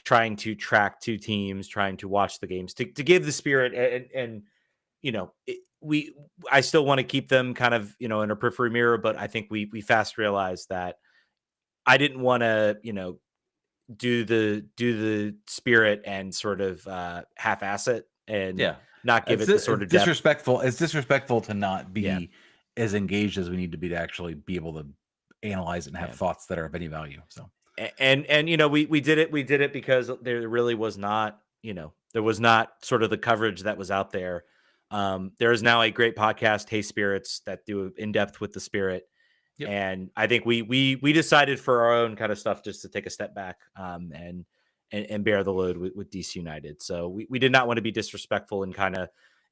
Speaker 1: trying to track two teams, trying to watch the games to give the Spirit and I still want to keep them kind of, in a periphery mirror, but I think we fast realized that I didn't want to, do the Spirit and sort of half-ass it and
Speaker 2: Yeah,
Speaker 1: not give it the sort of depth.
Speaker 2: disrespectful. It's disrespectful to not be
Speaker 1: Yeah.
Speaker 2: as engaged as we need to be to actually be able to analyze it and have thoughts that are of any value. So
Speaker 1: and we did it because there really was not, there was not sort of the coverage that was out there. There is now a great podcast, Hey Spirits, that do in depth with the Spirit.
Speaker 2: Yep.
Speaker 1: And I think we decided for our own kind of stuff just to take a step back and bear the load with DC United. So we did not want to be disrespectful and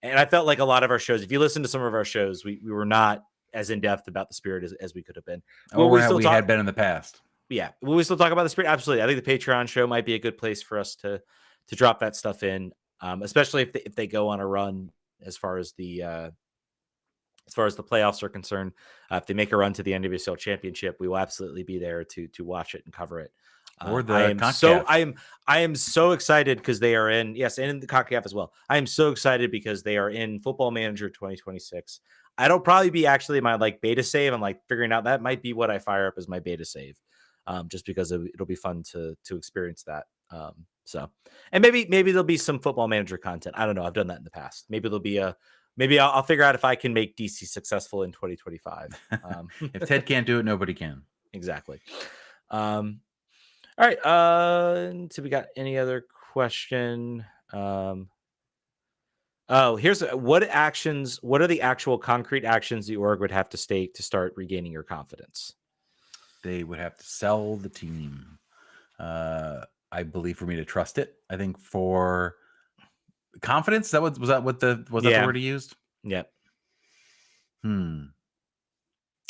Speaker 1: and I felt like a lot of our shows, if you listen to some of our shows, we were not as in depth about the Spirit as we could have been.
Speaker 2: Or we had been in the past.
Speaker 1: Yeah. Will we still talk about the Spirit? Absolutely. I think the Patreon show might be a good place for us to drop that stuff in, especially if they go on a run as far as the playoffs are concerned. If they make a run to the NWSL Championship, we will absolutely be there to watch it and cover it.
Speaker 2: Or the
Speaker 1: I am so excited because they are in, yes, and in the CONCACAF as well. I am so excited because they are in Football Manager 2026. It'll probably be actually my beta save. I'm figuring out that might be what I fire up as my beta save, just because it'll be fun to experience that. So, and maybe there'll be some Football Manager content. I don't know. I've done that in the past. Maybe I'll figure out if I can make DC successful in 2025.
Speaker 2: If Ted can't do it, nobody can.
Speaker 1: Exactly. All right. So we got any other question? Here's what are the actual concrete actions the org would have to take to start regaining your confidence?
Speaker 2: They would have to sell the team. I believe for me to trust it. I think for confidence, was that the word he used?
Speaker 1: Yep.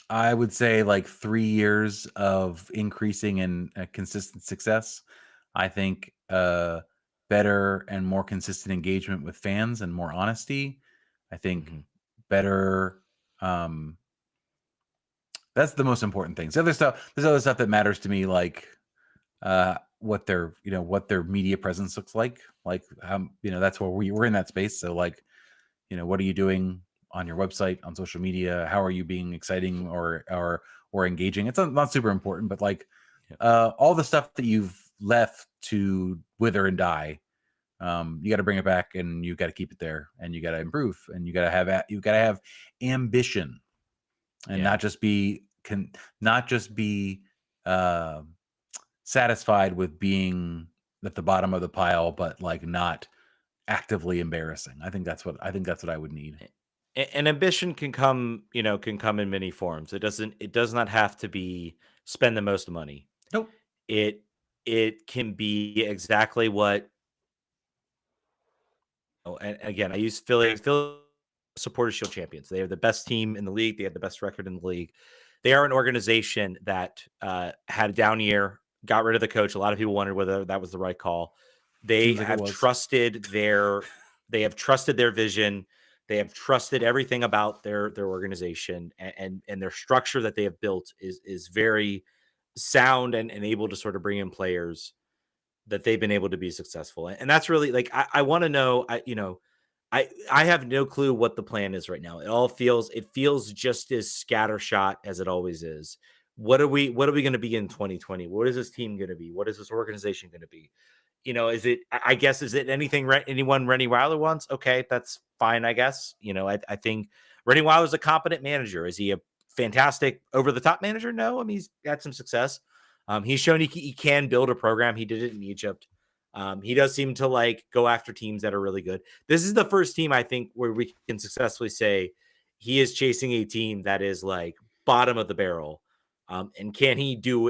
Speaker 2: I would say 3 years of increasing and consistent success. I think better and more consistent engagement with fans and more honesty. I think better. That's the most important things. There's other stuff that matters to me, like what their media presence looks like. That's where we're in that space. So what are you doing on your website, on social media? How are you being exciting or engaging? It's not super important, but like
Speaker 1: Yeah.
Speaker 2: all the stuff that you've left to wither and die, you got to bring it back, and you got to keep it there, and you got to improve, and you got to have ambition, and
Speaker 1: Yeah.
Speaker 2: not just be uh, satisfied with being at the bottom of the pile, but like not actively embarrassing. I think that's what I would need.
Speaker 1: And ambition can come, can come in many forms. It does not have to be spend the most money.
Speaker 2: Nope.
Speaker 1: It it can be exactly what. Oh, and again, I use Philly. Philly Supporters Shield champions. They are the best team in the league. They have the best record in the league. They are an organization that had a down year, got rid of the coach. A lot of people wondered whether that was the right call. They
Speaker 2: Seems like it
Speaker 1: have
Speaker 2: was.
Speaker 1: trusted their they have trusted their vision. They have trusted everything about their organization, and their structure that they have built is very sound, and able to sort of bring in players that they've been able to be successful. And that's really like I want to know. I have no clue what the plan is right now. It feels just as scattershot as it always is. What are we going to be in 2020? What is this team going to be? What is this organization going to be? Is it, I guess, is it anything anyone Rennie Wilder wants? Okay, that's fine, I guess. I think Rennie Wilder's a competent manager. Is he a fantastic over the top manager? No, I mean, he's had some success. He's shown he can build a program. He did it in Egypt. He does seem to like go after teams that are really good. This is the first team I think where we can successfully say he is chasing a team that is like bottom of the barrel. And can he do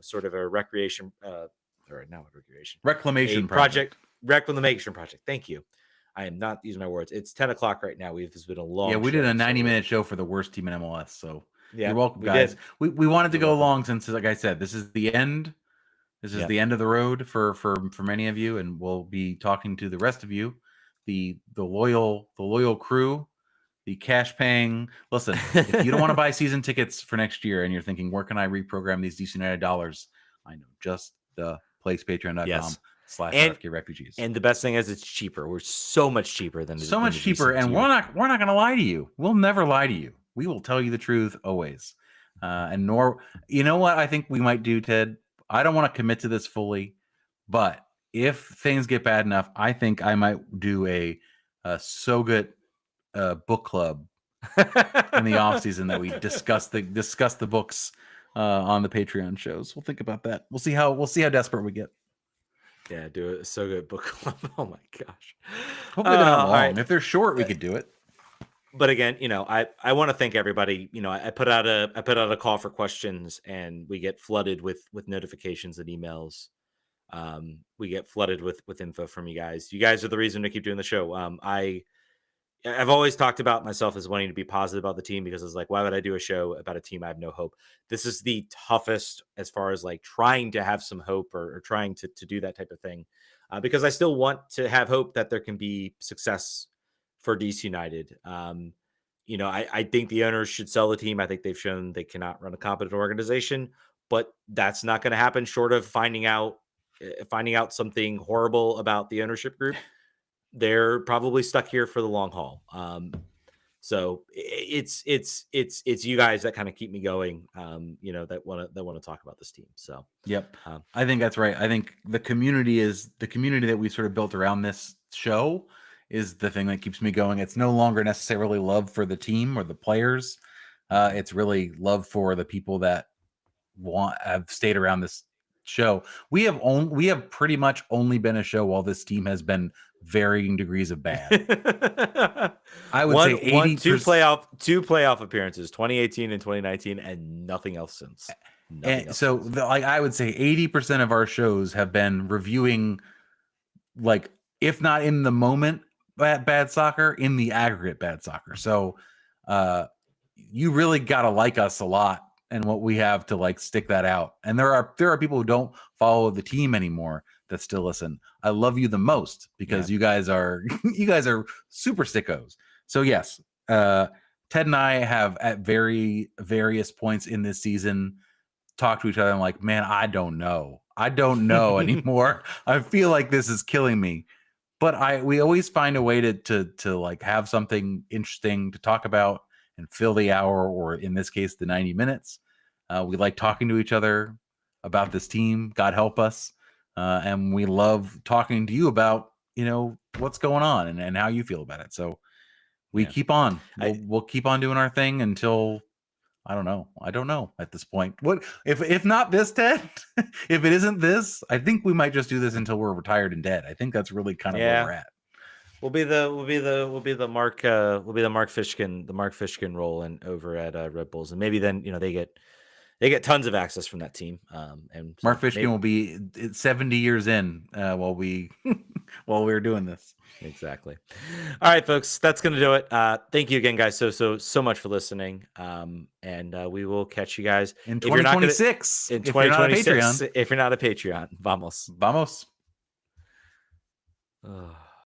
Speaker 1: sort of a recreation or not a recreation, a
Speaker 2: Reclamation project.
Speaker 1: reclamation project. Thank you. I am not using my words. It's 10 o'clock right now. This has been a
Speaker 2: Yeah,
Speaker 1: long
Speaker 2: we did
Speaker 1: show.
Speaker 2: a
Speaker 1: So
Speaker 2: 90-minute show for the worst team in MLS. So
Speaker 1: yeah,
Speaker 2: you're welcome,
Speaker 1: we
Speaker 2: guys.
Speaker 1: did.
Speaker 2: We wanted to
Speaker 1: You're
Speaker 2: go
Speaker 1: welcome.
Speaker 2: long since, like I said, this is the end. This is
Speaker 1: Yeah.
Speaker 2: the end of the road for many of you, and we'll be talking to the rest of you, the loyal crew, the cash paying. Listen, if you don't want to buy season tickets for next year and you're thinking, where can I reprogram these DC United dollars? I know just the place,
Speaker 1: Yes. And
Speaker 2: patreon.com/RFK Refugees.
Speaker 1: the best thing is it's cheaper. We're so much cheaper than
Speaker 2: So
Speaker 1: the
Speaker 2: much cheaper, and
Speaker 1: DCTU.
Speaker 2: we're not going to lie to you. We'll never lie to you. We will tell you the truth always. And nor, you know what I think we might do, Ted? I don't want to commit to this fully, but if things get bad enough, I think I might do a so good book club in the off season that we discuss the books on the Patreon shows. We'll think about that. We'll see how desperate we get.
Speaker 1: Yeah, do it. So good book club. Oh my gosh.
Speaker 2: Hopefully they're not
Speaker 1: All right.
Speaker 2: long. If they're short, we could do it.
Speaker 1: But again, I want to thank everybody. I put out a call for questions, and we get flooded with notifications and emails. We get flooded with info from you guys. You guys are the reason to keep doing the show. I've always talked about myself as wanting to be positive about the team, because it's like, why would I do a show about a team I have no hope? This is the toughest as far as like trying to have some hope, or trying to do that type of thing, because I still want to have hope that there can be success for DC United. I think the owners should sell the team. I think they've shown they cannot run a competent organization, but that's not going to happen short of finding out something horrible about the ownership group. They're probably stuck here for the long haul. So it's you guys that kind of keep me going. That want to talk about this team. So
Speaker 2: Yep.
Speaker 1: um,
Speaker 2: I think that's right. I think the community that we sort of built around this show is the thing that keeps me going. It's no longer necessarily love for the team or the players. It's really love for the people that have stayed around this show. We have pretty much only been a show while this team has been varying degrees of bad. I would say 80%.
Speaker 1: two playoff appearances, 2018 and 2019, and nothing else since. Nothing
Speaker 2: And
Speaker 1: else
Speaker 2: so,
Speaker 1: since.
Speaker 2: like, I would say 80% of our shows have been reviewing, like, if not in the moment bad soccer, in the aggregate bad soccer. So, you really gotta like us a lot and what we have to like stick that out. And there are people who don't follow the team anymore that still listen. I love you the most because
Speaker 1: Yeah.
Speaker 2: you guys are you guys are super sickos. So yes, Ted and I have at various points in this season talked to each other and like, man, I don't know anymore. I feel like this is killing me. but we always find a way to like have something interesting to talk about and fill the hour, or in this case, the 90 minutes. We like talking to each other about this team. God help us. And we love talking to you about, what's going on and how you feel about it. So we keep on. We'll keep on doing our thing until I don't know. I don't know at this point. What if not this, Ted? If it isn't this, I think we might just do this until we're retired and dead. I think that's really kind of where we're at.
Speaker 1: We'll be the Mark Fishkin role and over at Red Bulls, and maybe then they get tons of access from that team. And
Speaker 2: Mark Fishkin will be 70 years in while we're doing this.
Speaker 1: Exactly. All right, folks, that's going to do it. Thank you again, guys, so much for listening. And we will catch you guys
Speaker 2: in 2026.
Speaker 1: In 2026, if you're not a Patreon. Vamos.
Speaker 2: Vamos.
Speaker 1: Ugh.